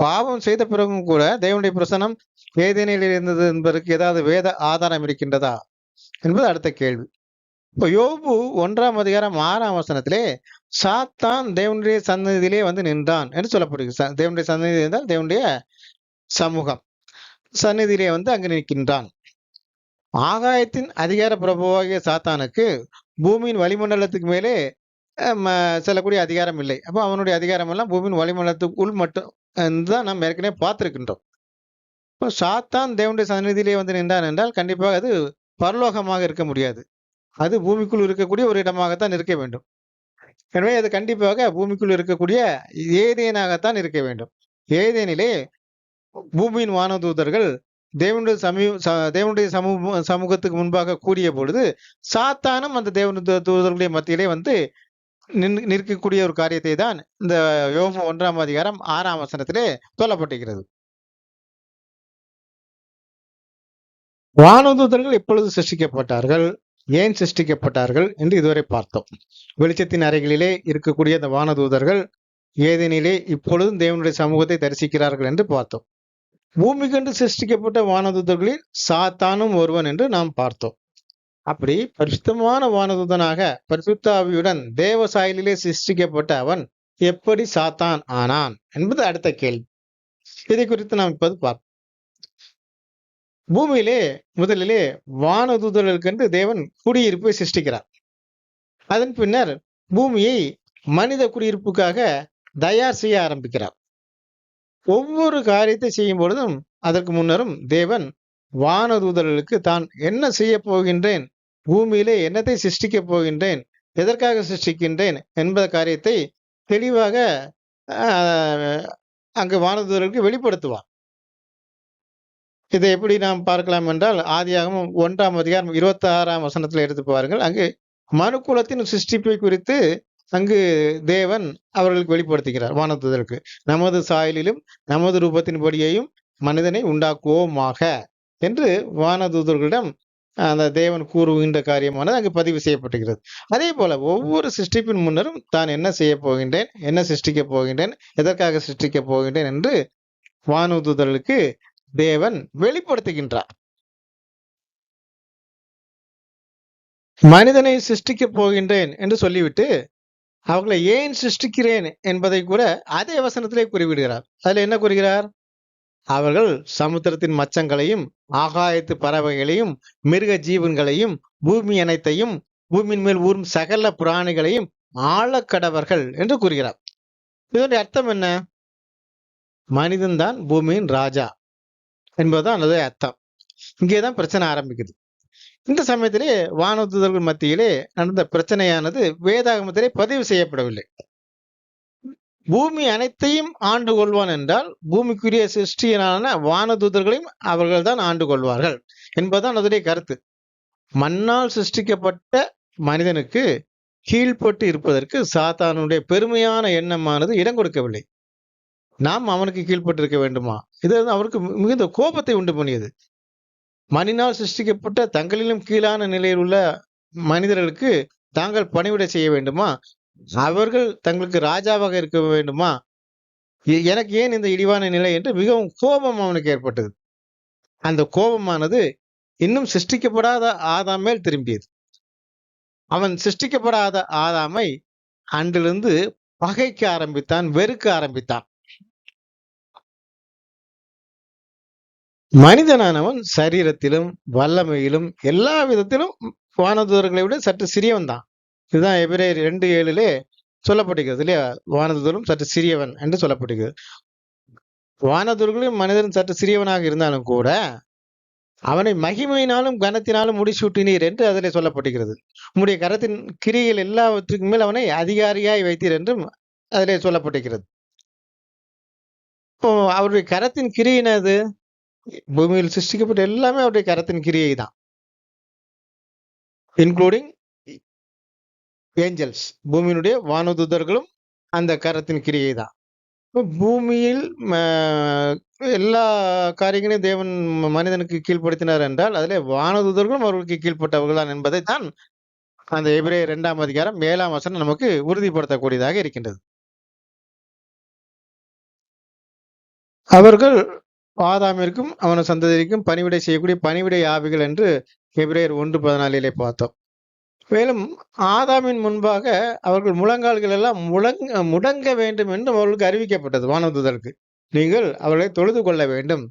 பாவம் செய்த பிறகும் கூட தேவனுடைய பிரசன்னம் ஏதேனில் இருந்தது என்பதற்கு ஏதாவது வேத ஆதாரம் இருக்கின்றதா என்பது அடுத்த கேள்வி. இப்ப யோபு 1ஆம் அதிகாரம் 6ஆம் வசனத்திலே சாத்தான் தேவனுடைய சந்நிதியிலே வந்து நின்றான் என்று சொல்லப்படுகிறது. தேவனுடைய சந்நிதி என்றால் தேவனுடைய சமூகம் சந்நிதியிலே வந்து அங்கு நிற்கின்றான். ஆகாயத்தின் அதிகார பிரபுவாகிய சாத்தானுக்கு பூமியின் வளிமண்டலத்துக்கு மேலே செல்லக்கூடிய அதிகாரம் இல்லை. அப்போ அவனுடைய அதிகாரம் எல்லாம் பூமியின் வளிமண்டலத்துக்குள் மட்டும் தான் நாம் ஏற்கனவே பார்த்திருக்கின்றோம். இப்போ சாத்தான் தேவனுடைய சந்நிதியிலே வந்து நின்றான் என்றால் கண்டிப்பாக அது பரலோகமாக இருக்க முடியாது. அது பூமிக்குள் இருக்கக்கூடிய ஒரு இடமாகத்தான் இருக்க வேண்டும். எனவே அது கண்டிப்பாக பூமிக்குள் இருக்கக்கூடிய ஏதேனாகத்தான் இருக்க வேண்டும். ஏதேனிலே பூமியின் வானதூதர்கள் தேவனுடைய சமூகத்துக்கு முன்பாக கூடிய பொழுது சாத்தானும் அந்த தேவனுடைய தூதர்களுடைய மத்தியிலே வந்து நிற்கக்கூடிய ஒரு காரியத்தை தான் இந்த யோபு 1ஆம் அதிகாரம் 6ஆம் வசனத்திலே சொல்லப்பட்டிருக்கிறது. வானதூதர்கள் எப்பொழுது சிருஷ்டிக்கப்பட்டார்கள், ஏன் சிருஷ்டிக்கப்பட்டார்கள் என்று இதுவரை பார்த்தோம். வெளிச்சத்தின் அறைகளிலே இருக்கக்கூடிய அந்த வானதூதர்கள் ஏதேனிலே இப்பொழுதும் தேவனுடைய சமூகத்தை தரிசிக்கிறார்கள் என்று பார்த்தோம். பூமிக்கென்று சிருஷ்டிக்கப்பட்ட வானதூதர்களில் சாத்தானும் ஒருவன் என்று நாம் பார்த்தோம். அப்படி பரிசுத்தமான வானதூதனாக பரிசுத்த ஆவியுடன் தேவ சாயலிலே சிருஷ்டிக்கப்பட்ட அவன் எப்படி சாத்தான் ஆனான் என்பது அடுத்த கேள்வி. இதை குறித்து நாம் இப்போது பார்ப்போம். பூமியிலே முதலிலே வானதூதர்களுக்கென்று தேவன் குடியிருப்பை சிருஷ்டிக்கிறார். அதன் பின்னர் பூமியை மனித குடியிருப்புக்காக தயார் செய்ய ஆரம்பிக்கிறார். ஒவ்வொரு காரியத்தை செய்யும் பொழுதும் அதற்கு முன்னரும் தேவன் வானதூதர்களுக்கு தான் என்ன செய்ய போகின்றேன், பூமியிலே என்னத்தை சிருஷ்டிக்கப் போகின்றேன், எதற்காக சிருஷ்டிக்கின்றேன் என்பத காரியத்தை தெளிவாக அங்கு வானதூதர்களுக்கு வெளிப்படுத்துவார். இதை எப்படி நாம் பார்க்கலாம் என்றால் ஆதியாகமம் 1ஆம் அதிகாரம் 26ஆம் வசனத்தில் எடுத்து பாருங்கள். அங்கு மனுக்குலத்தின் சிருஷ்டிப்பை குறித்து அங்கு தேவன் அவர்களுக்கு வெளிப்படுத்துகிறார் வானதூதருக்கு. நமது சாயலிலும் நமது ரூபத்தின்படியையும் மனிதனை உண்டாக்குவோமாக என்று வானதூதர்களிடம் அந்த தேவன் கூறுகின்ற காரியமானது அங்கு பதிவு செய்யப்பட்டுகிறது. அதே போல ஒவ்வொரு சிருஷ்டிப்பின் முன்னரும் தான் என்ன செய்ய போகின்றேன், என்ன சிருஷ்டிக்கப் போகின்றேன், எதற்காக சிருஷ்டிக்கப் போகின்றேன் என்று வானதூதர்களுக்கு தேவன் வெளிப்படுத்துகின்றார். மனிதனை சிருஷ்டிக்கப் போகின்றேன் என்று சொல்லிவிட்டு அவர்களை ஏன் சிருஷ்டிக்கிறேன் என்பதை கூட அதே வசனத்திலே குறிப்பிடுகிறார். அதுல என்ன கூறுகிறார்? அவர்கள் சமுத்திரத்தின் மச்சங்களையும் ஆகாயத்து பறவைகளையும் மிருக ஜீவன்களையும் பூமி அனைத்தையும் பூமியின் மேல் ஊறும் சகல பிராணிகளையும் ஆழக்கடவர்கள் என்று கூறுகிறார். இதனுடைய அர்த்தம் என்ன? மனிதன்தான் பூமியின் ராஜா என்பதுதான் அதனுடைய அர்த்தம். இங்கேதான் பிரச்சனை ஆரம்பிக்குது. இந்த சமயத்திலே வானதூதர்கள் மத்தியிலே நடந்த பிரச்சனையானது வேதாகமத்திலே பதிவு செய்யப்படவில்லை. பூமி அனைத்தையும் ஆண்டு கொள்வான் என்றால் பூமிக்குரிய சிருஷ்டியனான வானதூதர்களையும் அவர்கள் தான் ஆண்டு கொள்வார்கள் என்பதுதான் அதனுடைய கருத்து. மண்ணால் சிருஷ்டிக்கப்பட்ட மனிதனுக்கு கீழ்பட்டு இருப்பதற்கு சாத்தானுடைய பெருமையான எண்ணமானது இடம் கொடுக்கவில்லை. நாம் அவனுக்கு கீழ்பட்டு இருக்க வேண்டுமா? இது அவருக்கு மிகுந்த கோபத்தை உண்டு பண்ணியது. மண்ணினால் சிருஷ்டிக்கப்பட்ட தங்களிலும் கீழான நிலையில் உள்ள மனிதர்களுக்கு தாங்கள் பணிவிடை செய்ய வேண்டுமா? அவர்கள் தங்களுக்கு ராஜாவாக இருக்க வேண்டுமா? எனக்கு ஏன் இந்த இழிவான நிலை என்று மிகவும் கோபம் அவனுக்கு ஏற்பட்டது. அந்த கோபமானது இன்னும் சிருஷ்டிக்கப்படாத ஆதாம் மேல் திரும்பியது. அவன் சிருஷ்டிக்கப்படாத ஆதாமை அன்றிலிருந்து பகைக்க ஆரம்பித்தான், வெறுக்க ஆரம்பித்தான். மனிதனானவன் சரீரத்திலும் வல்லமையிலும் எல்லா விதத்திலும் வானதூதர்களை விட சற்று சிறியவன் தான். இதுதான் எபிரேயர் 2:7 சொல்லப்படுகிறது இல்லையா? வானதூதரும் சற்று சிறியவன் என்று சொல்லப்படுகிறது. வானதூதர்களும் மனிதன் சற்று சிறியவனாக இருந்தாலும் கூட அவனை மகிமையினாலும் கனத்தினாலும் முடிசூட்டினீர் என்று அதிலே சொல்லப்படுகிறது. உம்முடைய கரத்தின் கிரிகள் எல்லாவற்றுக்கும் மேல் அவனை அதிகாரியாய் வைத்தீர் என்றும் அதிலே சொல்லப்பட்டிருக்கிறது. இப்போ அவருடைய கரத்தின் கிரியினது பூமியில் சிருஷ்டிக்கப்பட்ட எல்லாமே அவருடைய கரத்தின் கிரியை தான். இன்க்ளூடிங் ஏஞ்சல்ஸ், பூமியினுடைய வானதூதர்களும் அந்த கரத்தின் கிரியை தான். இப்ப பூமியில் எல்லா காரியங்களையும் தேவன் மனிதனுக்கு கீழ்ப்படுத்தினார் என்றால், அதிலே வானதூதர்களும் அவர்களுக்கு கீழ்ப்பட்டவர்கள் தான் என்பதை தான் அந்த எபிரேயர் 2ஆம் அதிகாரம் 7ஆம் வசனம் நமக்கு உறுதிப்படுத்தக்கூடியதாக இருக்கின்றது. அவர்கள் ஆதாமிற்கும் அவனது சந்ததிக்கும் பணிவிடை செய்யக்கூடிய பணிவிடை ஆவிகள் என்று எபிரேயர் 1:14 பார்த்தோம். மேலும் ஆதாமின் முன்பாக அவர்கள் முழங்கால்கள் எல்லாம் முடங்க வேண்டும் என்று அவர்களுக்கு அறிவிக்கப்பட்டது வானதூதருக்கு. நீங்கள் அவர்களை தொழுது கொள்ள வேண்டும்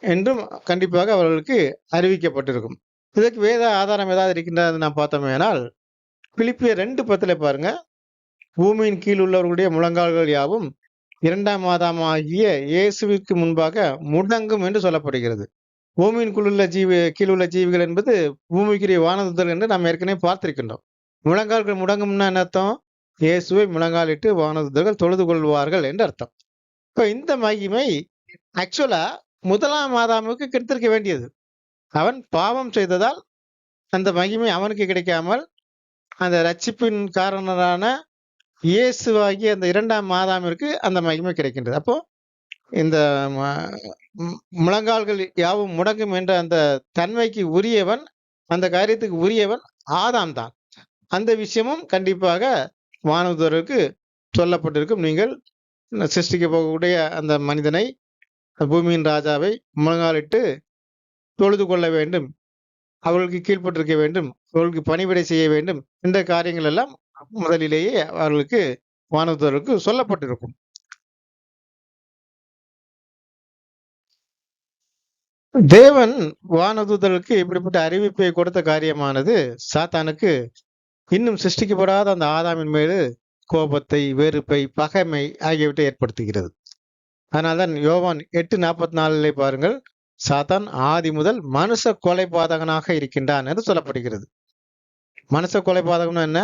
என்றும் கண்டிப்பாக அவர்களுக்கு அறிவிக்கப்பட்டிருக்கும். இதற்கு வேத ஆதாரம் ஏதாவது இருக்கின்றது நாம் பார்த்தோமேனால், பிலிப்பியர் 2:10 பாருங்க. பூமியின் கீழ் உள்ளவர்களுடைய முழங்கால்கள் யாவும் 2ஆம் ஆதாமாகிய இயேசுவிற்கு முன்பாக முடங்கும் என்று சொல்லப்படுகிறது. பூமியின் கீழுள்ள ஜீவிகள் என்பது பூமிக்குரிய வானதூதர்கள் என்று நாம் ஏற்கனவே பார்த்திருக்கின்றோம். முழங்கால்கள் முடங்கும்னா என்ன அர்த்தம்? இயேசுவை முழங்காலிட்டு வானதூதர்கள் தொழுது கொள்வார்கள் என்று அர்த்தம். இப்ப இந்த மகிமை ஆக்சுவலா 1ஆம் ஆதாமுக்கு கிடைத்திருக்க வேண்டியது. அவன் பாவம் செய்ததால் அந்த மகிமை அவனுக்கு கிடைக்காமல், அந்த ரட்சிப்பின் காரணரான இயேசுவாகிய அந்த 2ஆம் ஆதாமிற்கு அந்த மகிமை கிடைக்கின்றது. அப்போ இந்த முழங்கால்கள் யாவும் முடங்கும் என்ற அந்த தன்மைக்கு உரியவன், அந்த காரியத்துக்கு உரியவன் ஆதாம் தான். அந்த விஷயமும் கண்டிப்பாக வானதூதருக்கு சொல்லப்பட்டிருக்கும். நீங்கள் சிருஷ்டிக்க போகக்கூடிய அந்த மனிதனை, பூமியின் ராஜாவை முழங்காலிட்டு தொழுது கொள்ள வேண்டும், அவர்களுக்கு கீழ்ப்பட்டிருக்க வேண்டும், அவர்களுக்கு பணிவிடை செய்ய வேண்டும் என்ற காரியங்கள் எல்லாம் முதலிலேயே அவர்களுக்கு வானதூதருக்கு சொல்லப்பட்டிருக்கும். தேவன் வானதூதர்களுக்கு இப்படிப்பட்ட அறிவிப்பை கொடுத்த காரியமானது சாத்தானுக்கு இன்னும் சிருஷ்டிக்கப்படாத அந்த ஆதாமின் மீது கோபத்தை, வெறுப்பை, பகைமை ஆகியவற்றை ஏற்படுத்துகிறது. அதனால்தான் யோவான் 8:44 பாருங்கள், சாத்தான் ஆதி முதல் மனுஷ கொலைபாதகனாக இருக்கின்றான் என்று சொல்லப்படுகிறது. மனுஷ கொலைபாதகம்னா என்ன?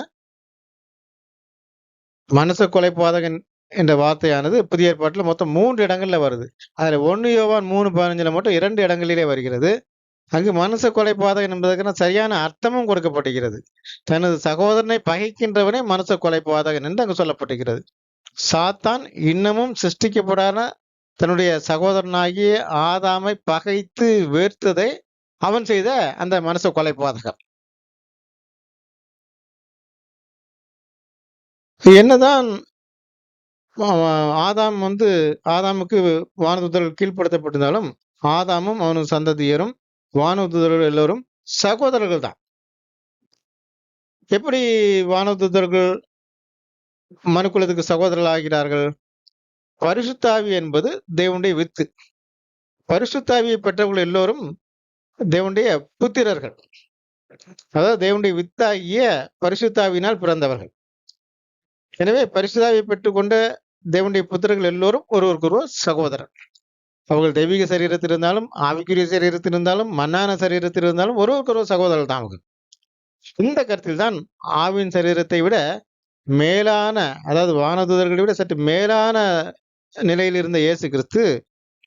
மனுஷ கொலைபாதகன் என்ற வார்த்தையானது புதிய ஏற்பாட்டில் மொத்தம் 3 இடங்கள்ல வருது. அதுல 1 யோவான் 3:15 மட்டும் 2 இடங்களிலே வருகிறது. அங்கு மனுஷ கொலைபாதகன் என்பதற்கான சரியான அர்த்தமும் கொடுக்கப்படுகிறது. தனது சகோதரனை பகைக்கின்றவனே மனுஷ கொலைபாதகன் என்று அங்கு சொல்லப்பட்டிருக்கிறது. சாத்தான் இன்னமும் சிருஷ்டிக்கப்படாத தன்னுடைய சகோதரனாகிய ஆதாமை பகைத்து வேர்த்ததை அவன் செய்த அந்த மனுஷ கொலைபாதகம். என்னதான் ஆதாமுக்கு வானதூதர்கள் கீழ்ப்படுத்தப்பட்டிருந்தாலும், ஆதாமும் அவனது சந்ததியரும் வானதூதர்கள் எல்லோரும் சகோதரர்கள் தான். எப்படி வானதூதர்கள் மனுக்குலத்துக்கு சகோதரர்கள் ஆகிறார்கள்? பரிசுத்தாவி என்பது தேவனுடைய வித்து. பரிசுத்தாவியை பெற்றவர்கள் எல்லோரும் தேவனுடைய புத்திரர்கள். அதாவது தேவனுடைய வித்தாகிய பரிசுத்தாவினால் பிறந்தவர்கள். எனவே பரிசுத்தாவியை பெற்றுக்கொண்ட தேவனுடைய புத்திரர்கள் எல்லோரும் ஒருவருக்கொருவர் சகோதரர். அவர்கள் தெய்வீக சரீரத்தில் இருந்தாலும், ஆவிக்குரிய சரீரத்தில் இருந்தாலும், மண்ணான சரீரத்தில் இருந்தாலும் ஒருவருக்கொருவர் சகோதரர்கள் தான் அவர்கள். இந்த கருத்தில் தான் ஆவின் சரீரத்தை விட மேலான, அதாவது வானதூதர்களை விட சற்று மேலான நிலையில் இருந்த இயேசு கிறிஸ்து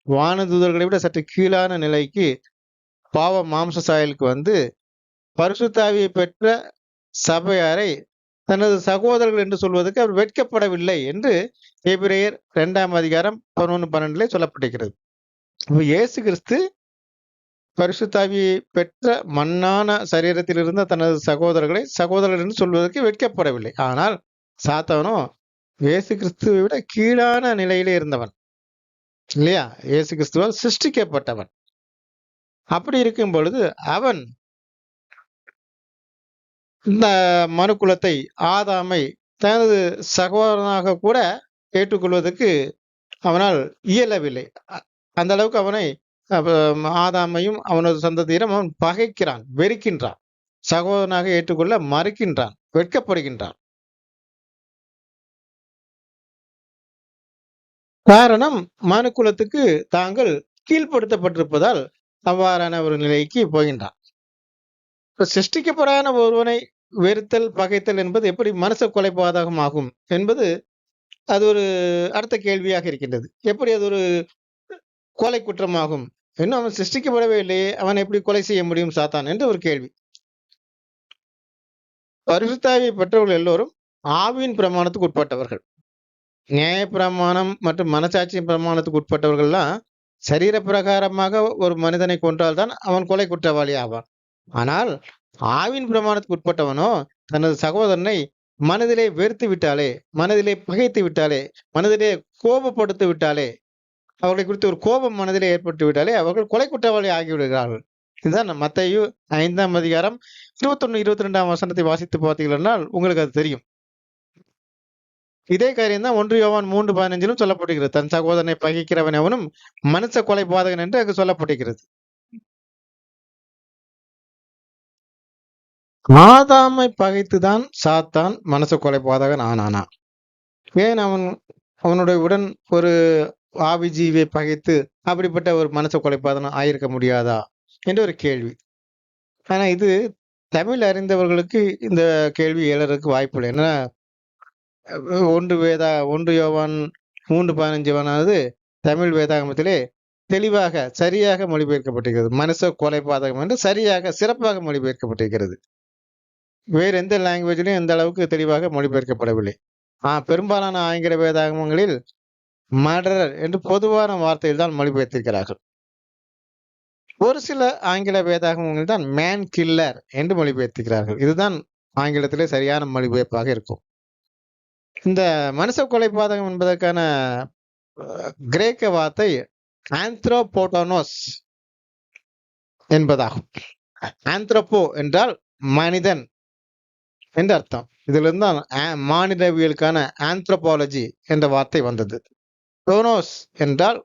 வானதூதர்களை விட சற்று கீழான நிலைக்கு பாவ மாம்ச சாயலுக்கு வந்து பரிசுத்தாவியை பெற்ற சபையாரை தனது சகோதரர்கள் என்று சொல்வதற்கு அவர் வெட்கப்படவில்லை என்று எபிரேயர் 2ஆம் அதிகாரம் 11-12 சொல்லப்பட்டிருக்கிறது. இயேசு கிறிஸ்து பரிசுத்தாவியை பெற்ற மண்ணான சரீரத்தில் இருந்த தனது சகோதரர்களை சகோதரர் என்று சொல்வதற்கு வெட்கப்படவில்லை. ஆனால் சாத்தானோ இயேசு கிறிஸ்துவை விட கீழான நிலையிலே இருந்தவன் இல்லையா? இயேசு கிறிஸ்துவால் சிருஷ்டிக்கப்பட்டவன். அப்படி இருக்கும் பொழுது அவன் இந்த மனுக்குலத்தை, ஆதாமை தனது சகோதரனாக கூட ஏற்றுக்கொள்வதற்கு அவனால் இயலவில்லை. அந்த அளவுக்கு அவனை, ஆதாமையும் அவனது சந்ததியிடம் அவன் பகைக்கிறான், வெறுக்கின்றான், சகோதரனாக ஏற்றுக்கொள்ள மறுக்கின்றான், வெட்கப்படுகின்றான். காரணம், மனுக்குலத்துக்கு தாங்கள் கீழ்ப்படுத்தப்பட்டிருப்பதால் அவ்வாறான ஒரு நிலைக்கு போகின்றான். சிருஷ்டிக்கப்படாத ஒருவனை வெறுத்தல், பகைத்தல் என்பது எப்படி மனுஷ கொலைபாதகம் ஆகும் என்பது அது ஒரு அடுத்த கேள்வியாக இருக்கின்றது. எப்படி அது ஒரு கொலை குற்றமாகும்? இன்னும் அவன் சிருஷ்டிக்கப்படவே இல்லையே, அவன் எப்படி கொலை செய்ய முடியும் சாத்தான் என்று ஒரு கேள்வி. பரிசுத்தாவியை பெற்றவர்கள் எல்லோரும் ஆவியின் பிரமாணத்துக்கு உட்பட்டவர்கள். நியாய பிரமாணம் மற்றும் மனசாட்சியின் பிரமாணத்துக்கு உட்பட்டவர்கள்லாம் சரீர பிரகாரமாக ஒரு மனிதனை கொன்றால் தான் அவன் கொலை குற்றவாளி ஆவான். ஆனால் ஆவின் பிரமாணத்துக்கு உட்பட்டவனோ தனது சகோதரனை மனதிலே வெறுத்து விட்டாலே, மனதிலே பகைத்து விட்டாலே, மனதிலே கோபப்படுத்தி விட்டாலே, அவர்களை குறித்து ஒரு கோபம் மனதிலே ஏற்பட்டு விட்டாலே அவர்கள் கொலை குற்றவாளி ஆகிவிடுகிறார்கள். இதுதான் மத்தேயு 5ஆம் அதிகாரம் 21, 22ஆம் வசனத்தை வாசித்து பார்த்தீர்கள்னால் உங்களுக்கு அது தெரியும். இதே காரியம் தான் 1 யோவான் 3:15 சொல்லப்படுகிறது. தன் சகோதரனை பகைக்கிறவன் எவனும் மனுஷ கொலை பாதகன் என்று அங்கு சொல்லப்படுகிறது. ஆதாமை பகைத்துதான் சாத்தான் மனச கொலை பாதகன் ஆனானா? ஏன் அவனுடைய உடன் ஒரு ஆவிஜீவியை பகைத்து அப்படிப்பட்ட ஒரு மனச கொலை பாதகன் ஆயிருக்க முடியாதா என்று ஒரு கேள்வி. ஆனா இது தமிழ் அறிந்தவர்களுக்கு இந்த கேள்வி எழறதுக்கு வாய்ப்பு இல்லை. ஏன்னா 1 யோவான் 3:15 தமிழ் வேதாகமத்திலே தெளிவாக சரியாக மொழிபெயர்க்கப்பட்டிருக்கிறது. மனுஷ கொலை பாதகம் என்று சரியாக சிறப்பாக மொழிபெயர்க்கப்பட்டிருக்கிறது. வேறு எந்த லாங்குவேஜிலும் எந்த அளவுக்கு தெளிவாக மொழிபெயர்க்கப்படவில்லை. பெரும்பாலான ஆங்கில வேதாகமங்களில் மர்டரர் என்று பொதுவான வார்த்தையில் தான் மொழிபெயர்த்திருக்கிறார்கள். ஒரு சில ஆங்கில வேதாகமங்கள் தான் மேன் கில்லர் என்று மொழிபெயர்த்திருக்கிறார்கள். இதுதான் ஆங்கிலத்திலே சரியான மொழிபெயர்ப்பாக இருக்கும். இந்த மனுஷ கொலை பாதகம் என்பதற்கான கிரேக்க வார்த்தை ஆந்த்ரோபோட்டோனோஸ் என்பதாகும். ஆந்த்ரோபோ என்றால் மனிதன் என்று அர்த்தம். இதிலிருந்து தான் மானிடவியலுக்கான ஆந்த்ரோபாலஜி என்ற வார்த்தை வந்தது. டோனோஸ் என்றால்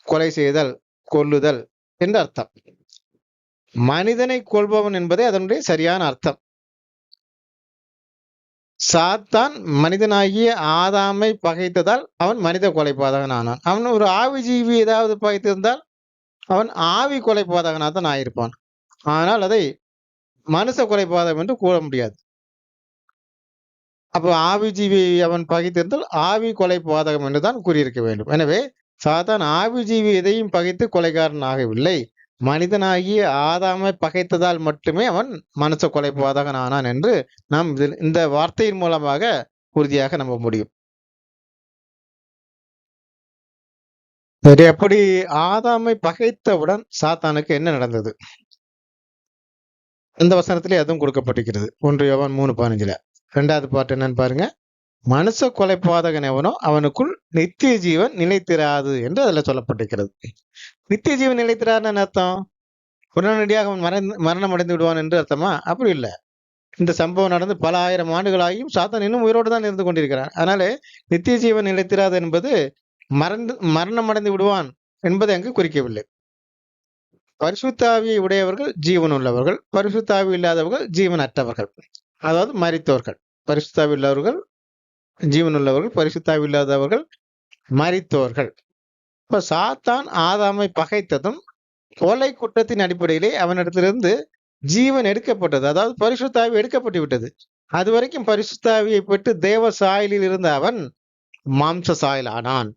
கொலை செய்தல், கொல்லுதல் என்று அர்த்தம். மனிதனை கொல்பவன் என்பதே அதனுடைய சரியான அர்த்தம். சாத்தான் மனிதனாகிய ஆதாமை பகைத்ததால் அவன் மனித கொலை பாதகன் ஆனான். அவன் ஒரு ஆவிஜீவி ஏதாவது பகைத்திருந்தால் அவன் ஆவி கொலை பாதகனாக தான் ஆயிருப்பான். ஆனால் அதை மனுஷ கொலை பாதகம் என்று கூற முடியாது. அப்போ ஆவிஜீவி அவன் பகைத்திருந்தால் ஆவி கொலை பாதகம் என்று தான் கூறியிருக்க வேண்டும். எனவே சாத்தான் ஆவிஜீவி எதையும் பகைத்து கொலைகாரன் ஆகவில்லை. மனிதனாகிய ஆதாமை பகைத்ததால் மட்டுமே அவன் மனுஷ கொலை பாதகன் ஆனான் என்று நாம் இந்த வார்த்தையின் மூலமாக உறுதியாக நம்ப முடியும். சரி, அப்படி ஆதாமை பகைத்தவுடன் சாத்தானுக்கு என்ன நடந்தது? இந்த வசனத்திலே அதுவும் கொடுக்கப்பட்டிருக்கிறது. 1 யோவான் 3:15 2வது பாட்டு என்னன்னு பாருங்க. மனுஷ கொலை பாதகன் எவனோ அவனுக்குள் நித்திய ஜீவன் நிலைத்திராது என்று அதுல சொல்லப்பட்டிருக்கிறது. நித்திய ஜீவன் நிலைத்திராதுன்னு அர்த்தம் உடனடியாக அவன் மரணம் அடைந்து விடுவான் என்று அர்த்தமா? அப்படி இல்லை. இந்த சம்பவம் நடந்து பல ஆயிரம் ஆண்டுகளாகியும் சாத்தான் இன்னும் உயிரோடு தான் இருந்து கொண்டிருக்கிறான். அதனால நித்திய ஜீவன் நிலைத்திராது என்பது மரணம் அடைந்து விடுவான் என்பதை அங்கு குறிக்கவில்லை. பரிசுத்தாவியை உடையவர்கள் ஜீவன் உள்ளவர்கள், பரிசுத்தாவி இல்லாதவர்கள் ஜீவனற்றவர்கள், அதாவது மரித்தோர்கள். பரிசுத்தாவி உள்ளவர்கள் ஜீவன் உள்ளவர்கள், பரிசுத்தாவி இல்லாதவர்கள் மரித்தோர்கள். இப்ப சாத்தான் ஆதாமை பகைத்ததும் கொலை குற்றத்தின் அடிப்படையிலே அவனிடத்திலிருந்து ஜீவன் எடுக்கப்பட்டது. அதாவது பரிசுத்தாவி எடுக்கப்பட்டு விட்டது. அது வரைக்கும் பரிசுத்தாவியை பெற்று தேவ சாயலில் இருந்த அவன் மாம்ச சாயல் ஆனான்.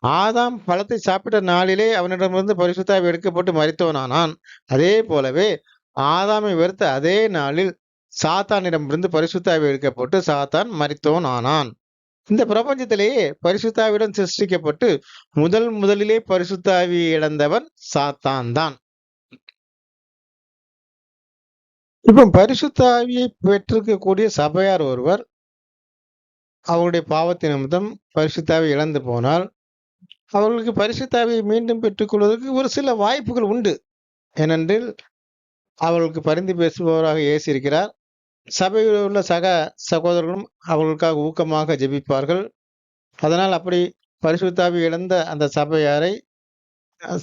ஆதாம் பழத்தை சாப்பிட்ட நாளிலே அவனிடமிருந்து பரிசுத்தாவி எடுக்கப்பட்டு மரித்தவனானான். அதே போலவே ஆதாமை வெறுத்த அதே நாளில் சாத்தானிடமிருந்து பரிசுத்தாவி எடுக்கப்பட்டு சாத்தான் மரித்தவன் ஆனான். இந்த பிரபஞ்சத்திலேயே பரிசுத்தாவிடம் சிருஷ்டிக்கப்பட்டு முதலிலே பரிசுத்தாவி இழந்தவன் சாத்தான் தான். இப்ப பரிசுத்தாவியை பெற்றிருக்கக்கூடிய சபையார் ஒருவர் அவருடைய பாவத்தின் நிமித்தம் பரிசுத்தாவி இழந்து போனால் அவர்களுக்கு பரிசுத்தாவியை மீண்டும் பெற்றுக்கொள்வதற்கு ஒரு சில வாய்ப்புகள் உண்டு. ஏனென்றால் அவர்களுக்கு பரிந்து பேசுபவராக இயேசு இருக்கிறார். சபையில் உள்ள சக சகோதரர்களும் அவர்களுக்காக ஊக்கமாக ஜெபிப்பார்கள். அதனால் அப்படி பரிசுத்தாவி இழந்த அந்த சபையாரை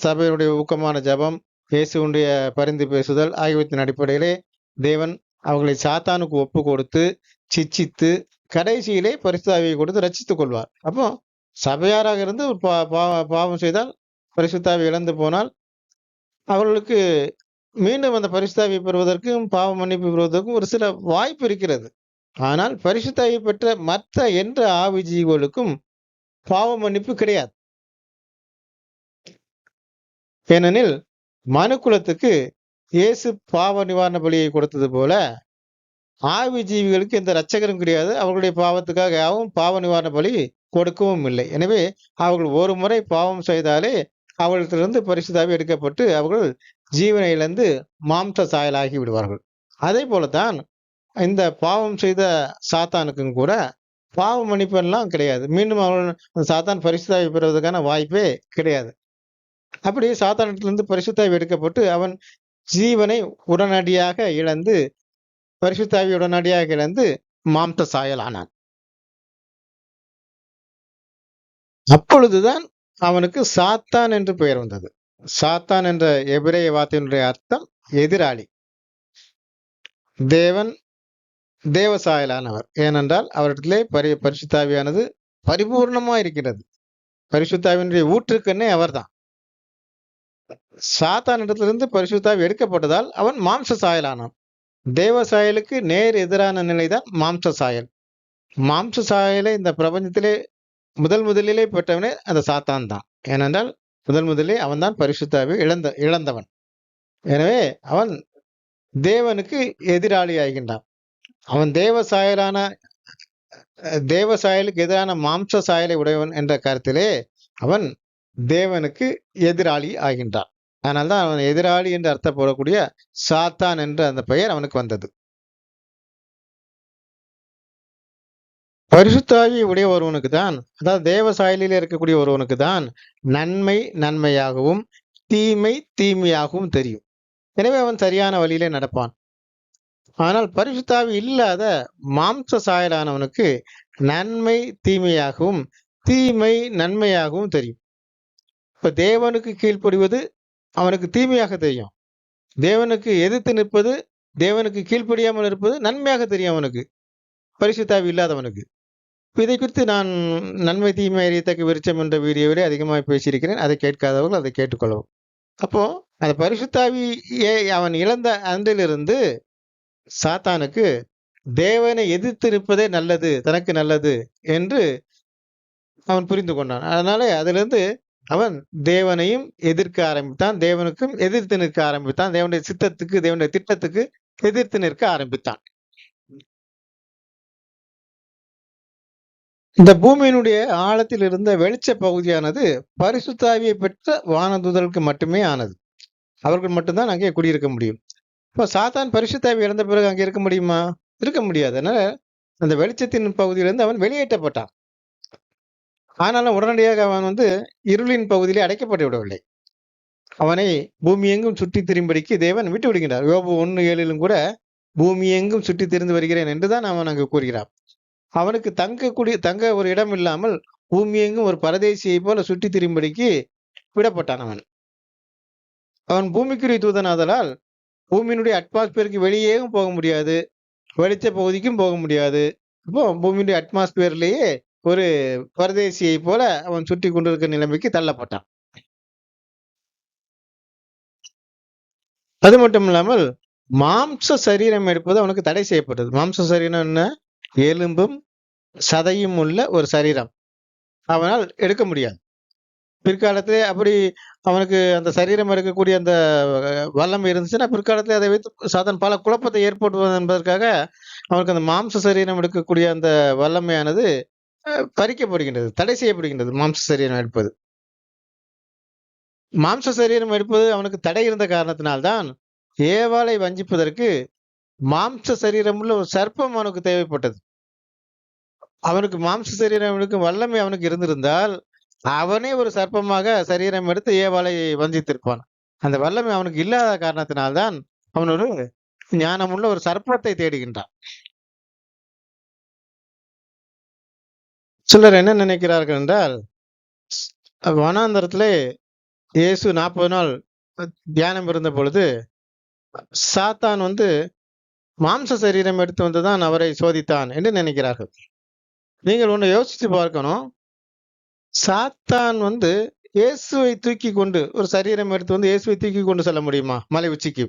சபையினுடைய ஊக்கமான ஜெபம், இயேசுடைய பரிந்து பேசுதல் ஆகியவற்றின் அடிப்படையிலே தேவன் அவர்களை சாத்தானுக்கு ஒப்பு கொடுத்து சிச்சித்து கடைசியிலே பரிசுத்தாவியை கொடுத்து ரட்சித்துக் கொள்வார். அப்போ சபையாராக இருந்து ஒரு பாவம் செய்தால் பரிசுத்தாவி இழந்து போனால் அவர்களுக்கு மீண்டும் அந்த பரிசுத்தாவியை பெறுவதற்கும் பாவ மன்னிப்பு பெறுவதற்கும் ஒரு சில வாய்ப்பு இருக்கிறது. ஆனால் பரிசுத்தாவியை பெற்ற மற்ற என்ற ஆவி ஜீவர்களுக்கும் பாவ மன்னிப்பு கிடையாது. ஏனெனில் மனுக்குலத்துக்கு இயேசு பாவ நிவாரண பலியை கொடுத்தது போல ஆவி ஜீவிகளுக்கு எந்த இரட்சகரும் கிடையாது. அவர்களுடைய பாவத்துக்காக யாவும் பாவ நிவாரண பலி கொடுக்கவும் இல்லை. எனவே அவர்கள் ஒரு முறை பாவம் செய்தாலே அவர்களிடத்திலிருந்து பரிசுத்த ஆவி எடுக்கப்பட்டு அவர்கள் ஜீவனை இழந்து மாம்ச சாயலாகி விடுவார்கள். அதேபோலத்தான் இந்த பாவம் செய்த சாத்தானுக்கும் கூட பாவ மன்னிப்பெல்லாம் கிடையாது. மீண்டும் அவன் சாத்தான் பரிசுத்த ஆவி பெறுவதற்கான வாய்ப்பே கிடையாது. அப்படி சாத்தானிடத்திலிருந்து பரிசுத்த ஆவி எடுக்கப்பட்டு அவன் ஜீவனை உடனடியாக இழந்து பரிசுத்த ஆவி உடனடியாக இழந்து மாம்ச சாயலானான். அப்பொழுதுதான் அவனுக்கு சாத்தான் என்று பெயர் வந்தது. சாத்தான் என்ற எபிரேய வார்த்தையினுடைய அர்த்தம் எதிராளி. தேவன் தேவ சாயலானவர். ஏனென்றால் அவரிடத்திலே பரிசுத்த ஆவியானது பரிபூர்ணமா இருக்கிறது. பரிசுத்த ஆவியினுடைய ஊற்றுக்கண்ணே அவர்தான். சாத்தானிடத்திலிருந்து பரிசுத்த ஆவி எடுக்கப்பட்டதால் அவன் மாம்ச சாயலானான். தேவ சாயலுக்கு நேர் எதிரான நிலைதான் மாம்ச சாயல். மாம்ச சாயலை இந்த பிரபஞ்சத்திலே முதலிலே பெற்றவனே அந்த சாத்தான் தான். ஏனென்றால் முதலிலே அவன்தான் பரிசுத்த ஆவியை இழந்தவன். எனவே அவன் தேவனுக்கு எதிராளி ஆகின்றான். அவன் தேவ சாயலுக்கு எதிரான மாம்ச சாயலை உடையவன் என்ற கருத்திலே அவன் தேவனுக்கு எதிராளி ஆகின்றான். அதனால்தான் அவன் எதிராளி என்று அர்த்தப்படக்கூடிய சாத்தான் என்ற அந்த பெயர் அவனுக்கு வந்தது. பரிசுத்த ஆவி உடைய ஒருவனுக்கு தான், அதாவது தேவ சாயலிலே இருக்கக்கூடிய ஒருவனுக்கு தான் நன்மை நன்மையாகவும் தீமை தீமையாகவும் தெரியும். எனவே அவன் சரியான வழியிலே நடப்பான். ஆனால் பரிசுத்த ஆவி இல்லாத மாம்ச சாயலானவனுக்கு நன்மை தீமையாகவும் தீமை நன்மையாகவும் தெரியும். இப்ப தேவனுக்கு கீழ்ப்படிவது அவனுக்கு தீமையாக தெரியும். தேவனுக்கு எதிர்த்து நிற்பது, தேவனுக்கு கீழ்ப்படியாமல் இருப்பது நன்மையாக தெரியும் அவனுக்கு, பரிசுத்த ஆவி இல்லாதவனுக்கு. இதை குறித்து நான் நன்மை தீமை அறியத்தக்க விருட்சம் என்ற வீடியோவிலே அதிகமாக பேசியிருக்கிறேன். அதை கேட்காதவர்கள் அதை கேட்டுக்கொள்ளவும். அப்போ அந்த பரிசுத்த ஆவியை அவன் இழந்த அன்றிலிருந்து சாத்தானுக்கு தேவனை எதிர்த்து நிற்பதே நல்லது, தனக்கு நல்லது என்று அவன் புரிந்து கொண்டான். அதனால அதிலிருந்து அவன் தேவனையும் எதிர்க்க ஆரம்பித்தான், தேவனுக்கும் எதிர்த்து நிற்க ஆரம்பித்தான், தேவனுடைய சித்தத்துக்கு தேவனுடைய திட்டத்துக்கு எதிர்த்து நிற்க ஆரம்பித்தான். இந்த பூமியினுடைய ஆழத்தில் இருந்த வெளிச்ச பகுதியானது பரிசுத்த ஆவியை பெற்ற வானதூதர்களுக்கு மட்டுமே ஆனது. அவர்கள் மட்டும்தான் அங்கே குடியிருக்க முடியும். இப்போ சாத்தான் பரிசுத்த ஆவி இழந்த பிறகு அங்கே இருக்க முடியுமா? இருக்க முடியாது. அதனால அந்த வெளிச்சத்தின் பகுதியிலிருந்து அவன் வெளியேற்றப்பட்டான். ஆனாலும் உடனடியாக அவன் இருளின் பகுதியிலே அடைக்கப்பட்டு விடவில்லை. அவனை பூமி எங்கும் சுற்றி திரியும்படிக்கு தேவன் விட்டு விடுகின்றார். யோபு 1:7 கூட பூமி எங்கும் சுற்றி திரிந்து வருகிறேன் என்றுதான் அவன் அங்கு கூறுகிறான். அவனுக்கு தங்க ஒரு இடம் இல்லாமல் பூமி எங்கும் ஒரு பரதேசியை போல சுற்றி திரியும்படிக்கு விடப்பட்டான். அவன் பூமிக்குரிய தூதனாதலால் பூமியினுடைய அட்மாஸ்பியருக்கு வெளியேவும் போக முடியாது, வெளிச்ச பகுதிக்கும் போக முடியாது. இப்போ பூமியுடைய அட்மாஸ்பியர்லேயே ஒரு பரதேசியை போல அவன் சுற்றி கொண்டிருக்கிற நிலைமைக்கு தள்ளப்பட்டான். அது மட்டும் இல்லாமல் மாம்ச சரீரம் எடுப்பது அவனுக்கு தடை செய்யப்பட்டது. மாம்ச சரீரம் என்ன? எலும்பும் சதையும் உள்ள ஒரு சரீரம் அவனால் எடுக்க முடியாது. பிற்காலத்திலே அப்படி அவனுக்கு அந்த சரீரம் எடுக்கக்கூடிய அந்த வல்லமை இருந்துச்சுன்னா பிற்காலத்திலே அதை வைத்து சாத்தான் பல குழப்பத்தை ஏற்படுவது என்பதற்காக அவனுக்கு அந்த மாம்ச சரீரம் எடுக்கக்கூடிய அந்த வல்லமையானது பறிக்கப்படுகின்றது, தடை செய்யப்படுகின்றது. மாம்ச சரீரம் எடுப்பது, மாம்ச சரீரம் எடுப்பது அவனுக்கு தடை இருந்த காரணத்தினால்தான் ஏவாளை வஞ்சிப்பதற்கு மாம்ச சரீரம் உள்ள ஒரு சர்ப்பம் அவனுக்கு தேவைப்பட்டது. அவனுக்கு மாம்ச சரீரம் எடுக்கும் வல்லமை அவனுக்கு இருந்திருந்தால் அவனே ஒரு சர்ப்பமாக சரீரம் எடுத்து ஏவாளை வஞ்சித்திருப்பான். அந்த வல்லமை அவனுக்கு இல்லாத காரணத்தினால்தான் அவன் ஒரு ஞானமுள்ள ஒரு சர்ப்பத்தை தேடுகின்றான். சிலர் என்ன நினைக்கிறார்கள் என்றால், வனாந்தரத்திலே இயேசு 40 நாள் தியானம் இருந்த பொழுது சாத்தான் மாம்ச சரீரம் எடுத்து வந்துதான் அவரை சோதித்தான் என்று நினைக்கிறார்கள். நீங்கள் ஒன்று யோசிச்சு பார்க்கணும். சாத்தான் இயேசுவை தூக்கி கொண்டு ஒரு சரீரம் எடுத்து இயேசுவை தூக்கி கொண்டு செல்ல முடியுமா மலை உச்சிக்கு?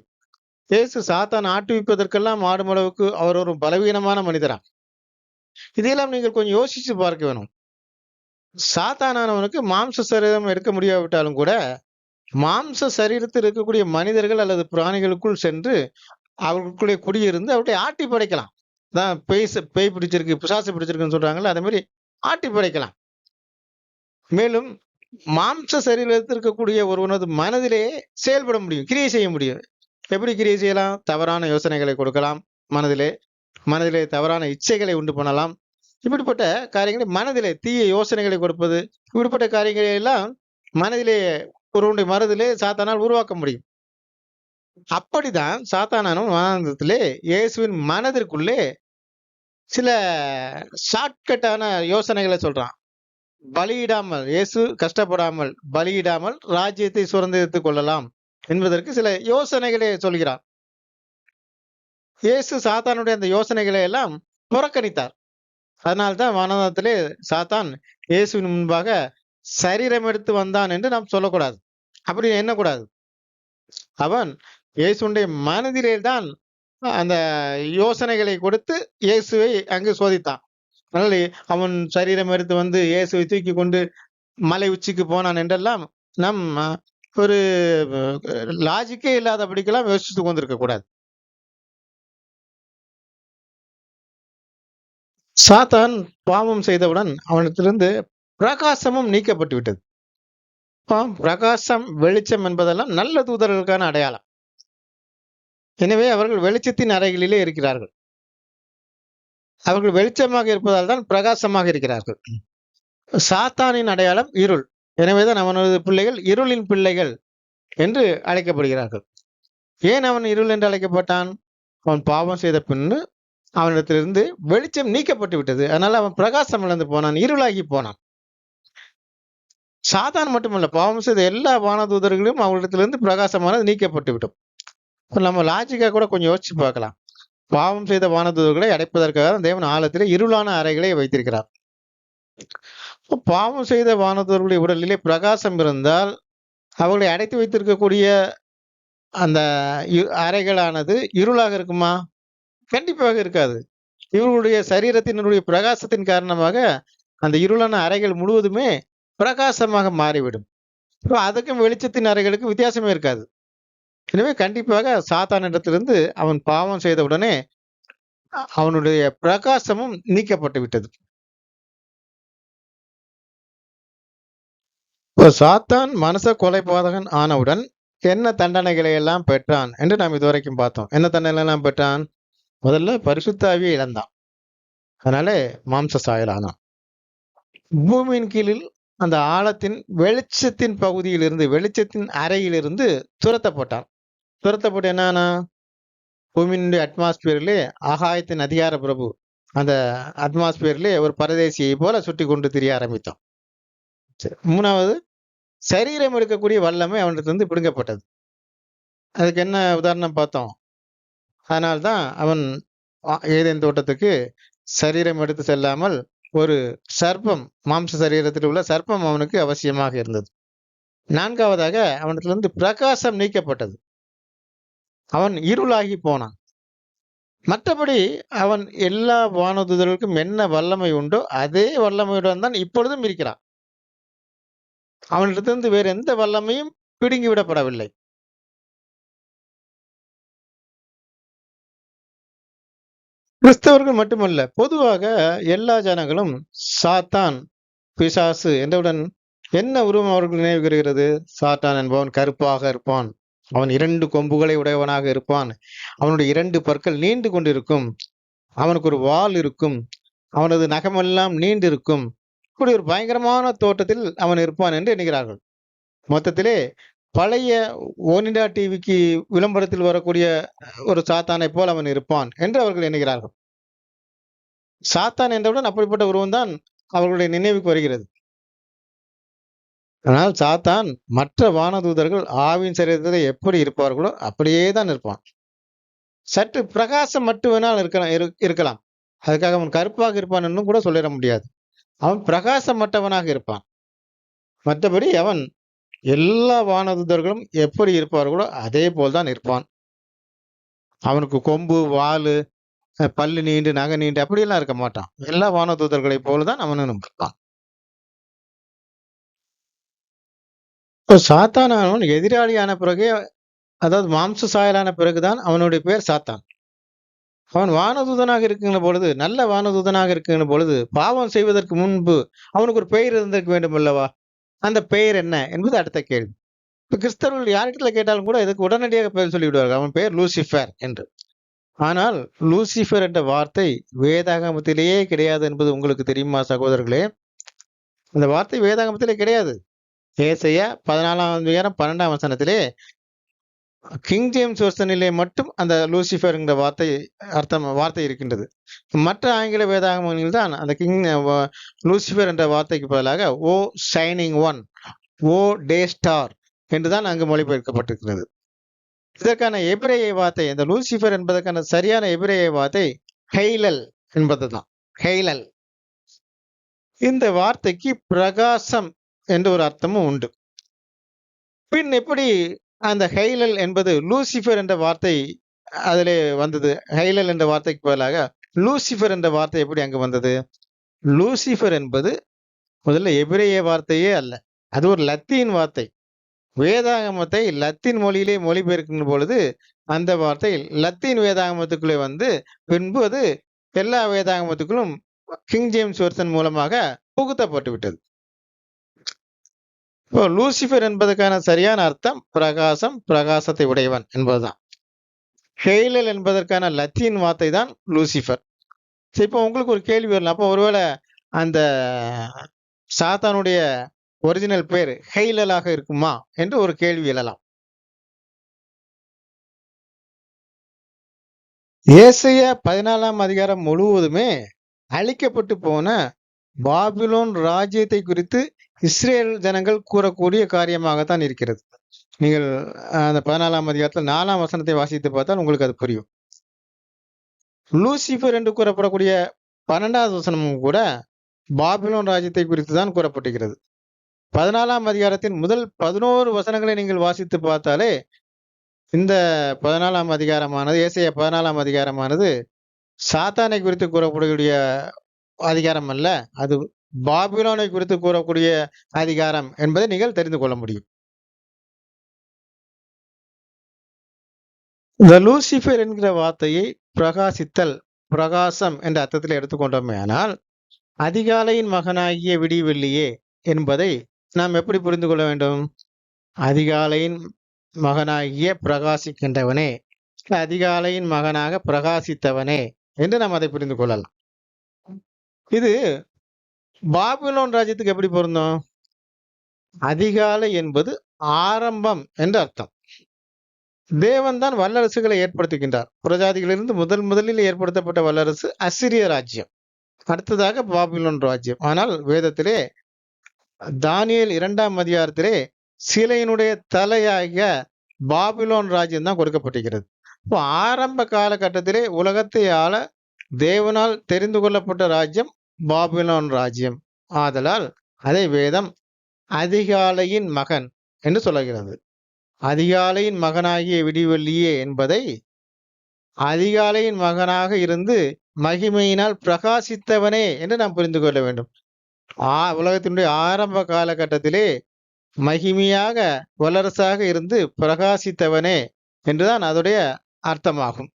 இயேசு சாத்தான் ஆட்டுவிப்பதற்கெல்லாம் ஆடும் அளவுக்கு அவர் ஒரு பலவீனமான மனிதரா? இதையெல்லாம் நீங்கள் கொஞ்சம் யோசிச்சு பார்க்க வேணும். சாத்தானவனுக்கு மாம்ச சரீரம் எடுக்க முடியாவிட்டாலும் கூட மாம்ச சரீரத்தில் இருக்கக்கூடிய மனிதர்கள் அல்லது பிராணிகளுக்குள் சென்று அவர்களுக்குள்ளே குடியிருந்து அவர்களை ஆட்டி படைக்கலாம். பேய் பிடிச்சிருக்கு, பிசாசு பிடிச்சிருக்குன்னு சொல்றாங்கல்ல, அதே மாரி ஆட்டி படைக்கலாம். மேலும் மாம்ச சரீரத்தில் இருக்கக்கூடிய ஒருவனது மனதிலே செயல்பட முடியும். கிரியை செய்ய முடியும். எப்படி கிரியை செய்யலாம்? தவறான யோசனைகளை கொடுக்கலாம் மனதிலே. மனதிலே தவறான இச்சைகளை உண்டு பண்ணலாம். இப்படிப்பட்ட காரியங்களை மனதிலே தீய யோசனைகளை கொடுப்பது, இப்படிப்பட்ட காரியங்களை எல்லாம் மனதிலே ஒருவனுடைய மனதிலே சாத்தானால் உருவாக்க முடியும். அப்படிதான் சாத்தானானவன் வானத்திலே இயேசுவின் மனதிற்குள்ளே சில ஷார்ட்கட்டான யோசனைகளை சொல்றான். பலியிடாமல், இயேசு கஷ்டப்படாமல், பலியிடாமல் ராஜ்யத்தை சுதந்தரித்துக் கொள்ளலாம் என்பதற்கு சில யோசனைகளை சொல்கிறார். இயேசு சாத்தானுடைய அந்த யோசனைகளை எல்லாம் புறக்கணித்தார். அதனால்தான் வானத்திலே சாத்தான் இயேசுவின் முன்பாக சரீரம் எடுத்து வந்தான் என்று நாம் சொல்லக்கூடாது. அப்படி எண்ணக்கூடாது. அவன் இயேசுடைய மனதிலே தான் அந்த யோசனைகளை கொடுத்து இயேசுவை அங்கு சோதித்தான். அதனால அவன் சரீரம் எடுத்து வந்து இயேசுவை தூக்கி கொண்டு மலை உச்சிக்கு போனான் என்றெல்லாம் நம் ஒரு லாஜிக்கே இல்லாதபடிக்கெல்லாம் யோசித்து கொண்டிருக்க கூடாது. சாத்தான் பாவம் செய்தவுடன் அவனிடத்திலிருந்து பிரகாசமும் நீக்கப்பட்டு விட்டது. பிரகாசம், வெளிச்சம் என்பதெல்லாம் நல்ல தூதர்களுக்கான அடையாளம். எனவே அவர்கள் வெளிச்சத்தின் அறைகளிலே இருக்கிறார்கள். அவர்கள் வெளிச்சமாக இருப்பதால் தான் பிரகாசமாக இருக்கிறார்கள். சாத்தானின் அடையாளம் இருள். எனவேதான் அவனது பிள்ளைகள் இருளின் பிள்ளைகள் என்று அழைக்கப்படுகிறார்கள். ஏன் அவன் இருள் என்று அழைக்கப்பட்டான்? அவன் பாவம் செய்த பின்னு அவனிடத்திலிருந்து வெளிச்சம் நீக்கப்பட்டு விட்டது. அதனால அவன் பிரகாசம் இழந்து போனான், இருளாகி போனான். சாத்தான் மட்டுமல்ல, பாவம் செய்த எல்லா வானதூதர்களும் அவங்களிடத்திலிருந்து பிரகாசமானது நீக்கப்பட்டு விடும். நம்ம லாஜிக்கா கூட கொஞ்சம் யோசிச்சு பார்க்கலாம். பாவம் செய்த வானதூதர்களை அடைப்பதற்காக தேவன் ஆழத்திலே இருளான அறைகளை வைத்திருக்கிறார். பாவம் செய்த வானதூதர்களுடைய உடலிலே பிரகாசம் இருந்தால் அவர்களை அடைத்து வைத்திருக்கக்கூடிய அந்த அறைகளானது இருளாக இருக்குமா? கண்டிப்பாக இருக்காது. இவர்களுடைய சரீரத்தினுடைய பிரகாசத்தின் காரணமாக அந்த இருளான அறைகள் முழுவதுமே பிரகாசமாக மாறிவிடும். அதுக்கும் வெளிச்சத்தின் அறைகளுக்கும் வித்தியாசமே இருக்காது. எனவே கண்டிப்பாக சாத்தானிடத்திலிருந்து அவன் பாவம் செய்த உடனே அவனுடைய பிரகாசமும் நீக்கப்பட்டு விட்டது. சாத்தான் மனுஷ கொலைபாதகன் ஆனவுடன் என்ன தண்டனைகளை எல்லாம் பெற்றான் என்று நாம் இதுவரைக்கும் பார்த்தோம். என்ன தண்டனை எல்லாம் பெற்றான்? முதல்ல பரிசுத்த ஆவியை இழந்தான். அதனால மாம்ச சாயலானான். பூமியின் கீழில் அந்த ஆழத்தின் வெளிச்சத்தின் பகுதியிலிருந்து, வெளிச்சத்தின் அறையிலிருந்து துரத்தப்பட்டான். துரத்தப்பட்டு என்னன்னா, பூமியினுடைய அட்மாஸ்பியரிலே ஆகாயத்தின் அதிகார பிரபு அந்த அட்மாஸ்பியரிலே ஒரு பரதேசியை போல சுட்டி கொண்டு திரிய ஆரம்பித்தான். மூணாவது, சரீரம் எடுக்கக்கூடிய வல்லமை அவனிடத்திலிருந்து பிடுங்கப்பட்டது. அதுக்கு என்ன உதாரணம் பார்த்தோம்? அதனால்தான் அவன் ஏதேன் தோட்டத்துக்கு சரீரம் எடுத்து செல்லாமல் ஒரு சர்ப்பம், மாம்ச சரீரத்தில் உள்ள சர்ப்பம் அவனுக்கு அவசியமாக இருந்தது. நான்காவதாக அவனிடத்திலிருந்து பிரகாசம் நீக்கப்பட்டது. அவன் இருளாகி போனான். மற்றபடி அவன் எல்லா வானதூதர்களுக்கும் என்ன வல்லமை உண்டோ அதே வல்லமையுடன் தான் இப்பொழுதும் இருக்கிறான். அவனிடத்திலிருந்து வேறு எந்த வல்லமையும் பிடுங்கி விடப்படவில்லை. கிறிஸ்தவர்கள் மட்டுமல்ல, பொதுவாக எல்லா ஜனங்களும் சாத்தான், பிசாசு என்றவுடன் என்ன உருவம் அவர்கள் நினைவுகிறது? சாத்தான் என்பவன் கருப்பாக இருப்பான். அவன் 2 கொம்புகளை உடையவனாக இருப்பான். அவனுடைய 2 பற்கள் நீண்டு கொண்டிருக்கும். அவனுக்கு ஒரு வால் இருக்கும். அவனது நகமெல்லாம் நீண்டு இருக்கும். இப்படி ஒரு பயங்கரமான தோட்டத்தில் அவன் இருப்பான் என்று எண்ணுகிறார்கள். மொத்தத்திலே பழைய ஓனிடா டிவிக்கு விளம்பரத்தில் வரக்கூடிய ஒரு சாத்தானை போல் அவன் இருப்பான் என்று அவர்கள் எண்ணுகிறார்கள். சாத்தான் என்றவுடன் அப்படிப்பட்ட உருவம் தான் அவர்களுடைய நினைவுக்கு வருகிறது. ஆனால் சாத்தான் மற்ற வானதூதர்கள் ஆவியின் சரீரத்தில் எப்படி இருப்பார்களோ அப்படியே தான் இருப்பான். சற்று பிரகாசம் மட்டும் வேணால் இருக்கலாம். அதுக்காக அவன் கருப்பாக இருப்பான் என்றும் கூட சொல்லிட முடியாது. அவன் பிரகாசமற்றவனாக இருப்பான். மற்றபடி அவன் எல்லா வானதூதர்களும் எப்படி இருப்பார்களோ அதே போல்தான் இருப்பான். அவனுக்கு கொம்பு, வாலு, பல்லு நீண்டு, நகை நீண்டு அப்படியெல்லாம் இருக்க மாட்டான். எல்லா வானதூதர்களை போலதான் அவனும் இருப்பான். சாத்தானவன் எதிராளியான பிறகு, அதாவது மாம்ச சாயலான பிறகுதான் அவனுடைய பேர் சாத்தான். அவன் வானதூதனாக இருக்கின்ற பொழுது, நல்ல வானதூதனாக இருக்கின்ற பொழுது, பாவம் செய்வதற்கு முன்பு அவனுக்கு ஒரு பெயர் இருந்திருக்க வேண்டும் அல்லவா? அந்த பெயர் என்ன என்பது அடுத்த கேள்வி. இப்ப கிறிஸ்தவர்கள் யாரிடத்துல கேட்டாலும் கூட இதற்கு உடனடியாக பெயர் சொல்லிவிடுவார்கள். அவன் பெயர் லூசிஃபர் என்று. ஆனால் லூசிஃபர் என்ற வார்த்தை வேதாகமத்திலேயே கிடையாது என்பது உங்களுக்கு தெரியுமா சகோதரர்களே? அந்த வார்த்தை வேதாகமத்திலே கிடையாது. ஏசாயா 14ஆம் அதிகாரம் 12ஆம் வசனத்திலே கிங் ஜேம்ஸ் வெர்ஷனிலே மட்டும் அந்த லூசிஃபர் என்கிற வார்த்தை இருக்கின்றது. மற்ற ஆங்கில வேதாகமங்களில் தான் அந்த லூசிஃபர் என்ற வார்த்தைக்கு பதிலாக ஓ ஷைனிங் ஒன், ஓ டே ஸ்டார் என்றுதான் அங்கு மொழிபெயர்க்கப்பட்டிருக்கிறது. இதற்கான எபிரேய வார்த்தை, இந்த லூசிஃபர் என்பதற்கான சரியான எபிரேய வார்த்தை ஹெய்லல் என்பதுதான். ஹெய்லல். இந்த வார்த்தைக்கு பிரகாசம் என்ற ஒரு அர்த்தமும் உண்டு. பின் எப்படி அந்த ஹெய்லல் என்பது லூசிஃபர் என்ற வார்த்தை அதிலே வந்தது? ஹெய்லல் என்ற வார்த்தைக்கு பதிலாக லூசிஃபர் என்ற வார்த்தை எப்படி அங்கு வந்தது? லூசிஃபர் என்பது முதல்ல எபிரேய வார்த்தையே அல்ல. அது ஒரு லத்தீன் வார்த்தை. வேதாகமத்தை லத்தீன் மொழியிலே மொழிபெயர்க்கின்ற பொழுது அந்த வார்த்தை லத்தீன் வேதாகமத்துக்குள்ளே வந்து பின்பு அது எல்லா வேதாகமத்துக்குள்ளும் கிங் ஜேம்ஸ் வெர்ஷன் மூலமாக புகுத்தப்பட்டு விட்டது. இப்போ லூசிஃபர் என்பதற்கான சரியான அர்த்தம் பிரகாசம், பிரகாசத்தை உடையவன் என்பதுதான். ஹெய்லல் என்பதற்கான லத்தீன் வார்த்தை தான் லூசிஃபர். சரி, இப்போ உங்களுக்கு ஒரு கேள்வி வரலாம். அப்போ ஒருவேளை அந்த சாத்தானுடைய ஒரிஜினல் பேர் ஹெய்லலாக இருக்குமா என்று ஒரு கேள்வி எழலாம். ஏசாயா 14ஆம் அதிகாரம் முழுவதுமே அழிக்கப்பட்டு போன பாபிலோன் ராஜ்யத்தை குறித்து இஸ்ரேல் ஜனங்கள் கூறக்கூடிய காரியமாகத்தான் இருக்கிறது. நீங்கள் அந்த 14ஆம் அதிகாரத்தில் 4ஆம் வசனத்தை வாசித்து பார்த்தால் உங்களுக்கு அது புரியும். லூசிஃபர் என்று கூறப்படக்கூடிய 12வது வசனமும் கூட பாபிலோன் ராஜ்யத்தை குறித்து தான் கூறப்பட்டிருக்கிறது. 14ஆம் அதிகாரத்தின் முதல் 11 வசனங்களை நீங்கள் வாசித்து பார்த்தாலே இந்த 14ஆம் அதிகாரமானது, ஏசாயா 14ஆம் அதிகாரமானது சாத்தானை குறித்து கூறக்கூடிய அதிகாரம் அல்ல, அது பாபிலோனை குறித்து கூறக்கூடிய அதிகாரம் என்பதை நீங்கள் தெரிந்து கொள்ள முடியும். இந்த லூசிஃபர் என்கிற வார்த்தையை பிரகாசித்தல், பிரகாசம் என்ற அர்த்தத்தில் எடுத்துக்கொண்டோமே ஆனால், அதிகாலையின் மகனாகிய விடிவெள்ளியே என்பதை நாம் எப்படி புரிந்து கொள்ள வேண்டும்? அதிகாலையின் மகனாகிய பிரகாசிக்கின்றவனே, அதிகாலையின் மகனாக பிரகாசித்தவனே என்று நாம் அதை புரிந்து கொள்ளலாம். இது பாபிலோன் ராஜ்யத்துக்கு எப்படி பொருந்தும்? அதிகாலை என்பது ஆரம்பம் என்று அர்த்தம். தேவன் தான் வல்லரசுகளை ஏற்படுத்துகின்றார். புறஜாதிகளிலிருந்து முதலில் ஏற்படுத்தப்பட்ட வல்லரசு அசிரிய ராஜ்யம், அடுத்ததாக பாபிலோன் ராஜ்யம். ஆனால் வேதத்திலே தானியேல் 2ஆம் அதிகாரத்திலே சிலையினுடைய தலையாகிய பாபிலோன் ராஜ்யம் தான் கொடுக்கப்பட்டிருக்கிறது. இப்போ ஆரம்ப காலகட்டத்திலே உலகத்தை ஆள தேவனால் தெரிந்து கொள்ளப்பட்ட ராஜ்யம் பாபிலோன் ராஜ்யம். ஆதலால் அதை வேதம் அதிகாலையின் மகன் என்று சொல்லுகிறது. அதிகாலையின் மகனாகிய விடிவெள்ளியே என்பதை அதிகாலையின் மகனாக இருந்து மகிமையினால் பிரகாசித்தவனே என்று நாம் புரிந்து கொள்ள வேண்டும். உலகத்தினுடைய ஆரம்ப காலகட்டத்திலே மகிமையாக வல்லரசாக இருந்து பிரகாசித்தவனே என்றுதான் அதோடைய அர்த்தமாகும்.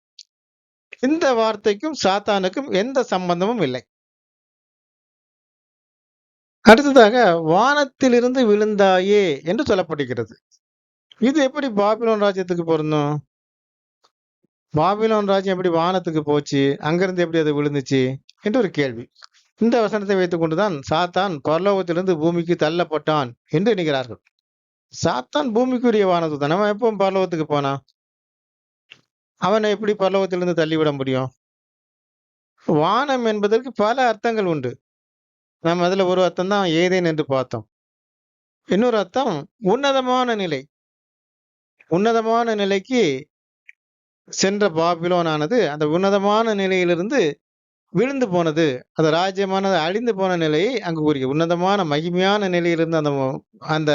இந்த வார்த்தைக்கும் சாத்தானுக்கும் எந்த சம்பந்தமும் இல்லை. அடுத்ததாக வானத்திலிருந்து விழுந்தாயே என்று சொல்லப்படுகிறது. இது எப்படி பாபிலோன் ராஜ்யத்துக்கு பொருந்தும்? பாபிலோன் ராஜ்யம் எப்படி வானத்துக்கு போச்சு? அங்கிருந்து எப்படி அது விழுந்துச்சு என்று ஒரு கேள்வி. இந்த வசனத்தை வைத்துக் கொண்டுதான் சாத்தான் பரலோகத்திலிருந்து பூமிக்கு தள்ளப்பட்டான் என்று எண்ணுகிறார்கள். சாத்தான் பூமிக்குரிய வானதூதன். அவன் எப்போ பரலோகத்துக்கு போனான்? அவனை எப்படி பரலோகத்திலிருந்து தள்ளிவிட முடியும்? வானம் என்பதற்கு பல அர்த்தங்கள் உண்டு. நாம் அதுல ஒரு அர்த்தம் தான் ஏதேன் என்று பார்த்தோம். இன்னொரு அர்த்தம் உன்னதமான நிலை. உன்னதமான நிலைக்கு சென்ற பாபிலோனானது அந்த உன்னதமான நிலையிலிருந்து விழுந்து போனது. அந்த ராஜ்யமானது அழிந்து போன நிலையை அங்கு கூறிய உன்னதமான மகிமையான நிலையிலிருந்து அந்த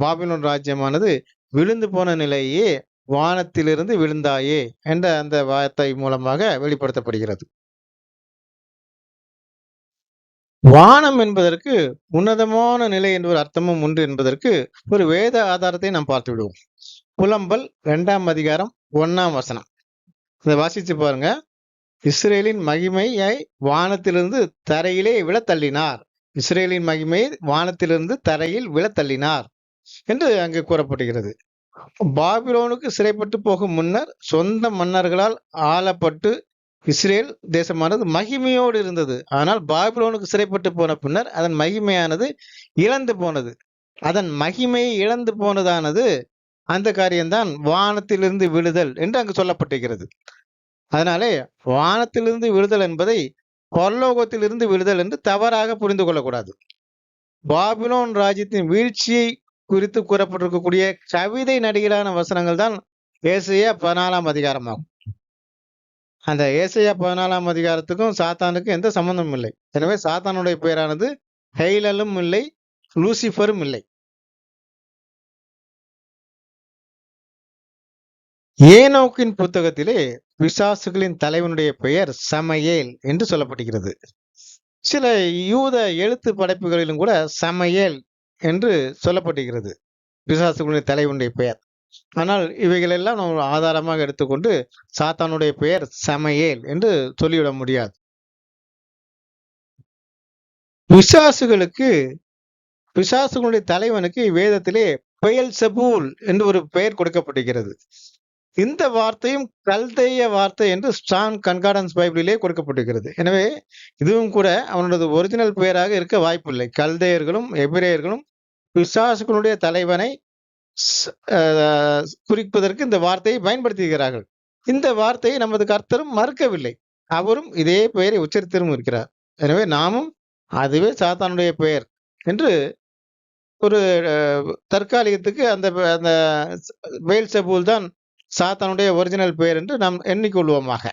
பாபிலோன் ராஜ்யமானது விழுந்து போன நிலையே வானத்திலிருந்து விழுந்தாயே என்ற அந்த வார்த்தை மூலமாக வெளிப்படுத்தப்படுகிறது. வானம் என்பதற்கு உன்னதமான நிலை என்ற ஒரு அர்த்தமும் உண்டு என்பதற்கு ஒரு வேத ஆதாரத்தை நாம் பார்த்து விடுவோம். புலம்பல் 2ஆம் அதிகாரம் 1ஆம் வசனம். இதை வாசிச்சு பாருங்க. இஸ்ரேலின் மகிமையை வானத்திலிருந்து தரையிலே விழத் தள்ளினார். இஸ்ரேலின் மகிமையை வானத்திலிருந்து தரையில் விழத் தள்ளினார் என்று அங்கு கூறப்படுகிறது. பாபிலோனுக்கு சிறைப்பட்டு போகும் முன்னர் சொந்த மன்னர்களால் ஆளப்பட்டு இஸ்ரேல் தேசமானது மகிமையோடு இருந்தது. ஆனால் பாபிலோனுக்கு சிறைப்பட்டு போன பின்னர் அதன் மகிமையானது இழந்து போனது. அதன் மகிமையை இழந்து போனதானது அந்த காரியம்தான் வானத்திலிருந்து விழுதல் என்று அங்கு சொல்லப்பட்டிருக்கிறது. அதனாலே வானத்திலிருந்து விழுதல் என்பதை பரலோகத்திலிருந்து விழுதல் என்று தவறாக புரிந்து கொள்ளக்கூடாது. பாபிலோன் ராஜ்யத்தின் வீழ்ச்சியை குறித்து கூறப்பட்டிருக்கக்கூடிய கவிதை நடிகரான வசனங்கள் தான் ஏசாயா 14ஆம் அதிகாரமாகும். அந்த ஏசாயா 14ஆம் அதிகாரத்துக்கும் சாத்தானுக்கும் எந்த சம்பந்தமும் இல்லை. எனவே சாத்தானுடைய பெயரானது ஹெய்லலும் இல்லை, லூசிஃபரும் இல்லை. ஏனோக்கின் புத்தகத்திலே பிசாசுகளின் தலைவனுடைய பெயர் சமையேல் என்று சொல்லப்படுகிறது. சில யூத எழுத்து படைப்புகளிலும் கூட சமையேல் என்று சொல்லப்பட்டிருக்கிறது பிசாசுகளுடைய தலைவனுடைய பெயர். ஆனால் இவைகளெல்லாம் நம்ம ஆதாரமாக எடுத்துக்கொண்டு சாத்தானுடைய பெயர் சமையேல் என்று சொல்லிவிட முடியாது. பிசாசுகளுடைய தலைவனுக்கு வேதத்திலே பெயல்செபூல் என்று ஒரு பெயர் கொடுக்கப்பட்டிருக்கிறது. இந்த வார்த்தையும் கல்தேய வார்த்தை என்று ஸ்ட்ராங் கன்கார்டன்ஸ் பைபிளிலே கொடுக்கப்பட்டிருக்கிறது. எனவே இதுவும் கூட அவனது ஒரிஜினல் பெயராக இருக்க வாய்ப்பில்லை. கல்தேயர்களும் எபிரேயர்களும் பிசாசுகளுடைய தலைவனை குறிப்பதற்கு இந்த வார்த்தையை பயன்படுத்துகிறார்கள். இந்த வார்த்தையை நமது கர்த்தரும் மறுக்கவில்லை. அவரும் இதே பெயரை உச்சரித்தரும் இருக்கிறார். எனவே நாமும் அதுவே சாத்தானுடைய பெயர் என்று ஒரு தற்காலிகத்துக்கு அந்த பெயல்செபூல் தான் சாத்தானுடைய ஒரிஜினல் பெயர் என்று நாம் எண்ணிக்கொள்வோமாக.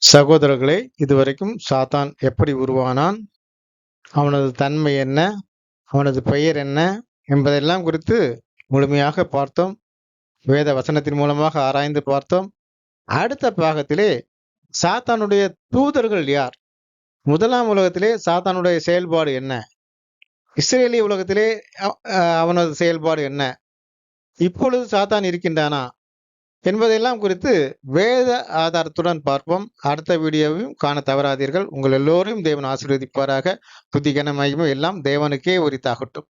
சகோதரர்களே, இதுவரைக்கும் சாத்தான் எப்படி உருவானான், அவனது தன்மை என்ன, அவனது பெயர் என்ன என்பதெல்லாம் குறித்து முழுமையாக பார்த்தோம். வேத வசனத்தின் மூலமாக ஆராய்ந்து பார்த்தோம். அடுத்த பாகத்திலே சாத்தானுடைய தூதர்கள் யார், முதலாம் உலகத்திலே சாத்தானுடைய செயல்பாடு என்ன, இஸ்ரேலிய உலகத்திலே அவனது செயல்பாடு என்ன, இப்பொழுது சாத்தான் இருக்கின்றானா என்பதெல்லாம் குறித்து வேத ஆதாரத்துடன் பார்ப்போம். அடுத்த வீடியோவையும் காண தவறாதீர்கள். உங்கள் எல்லோரையும் தேவன் ஆசீர்வதிப்பாராக. துதி கன மகிமை எல்லாம் தேவனுக்கே உரித்தாகட்டும்.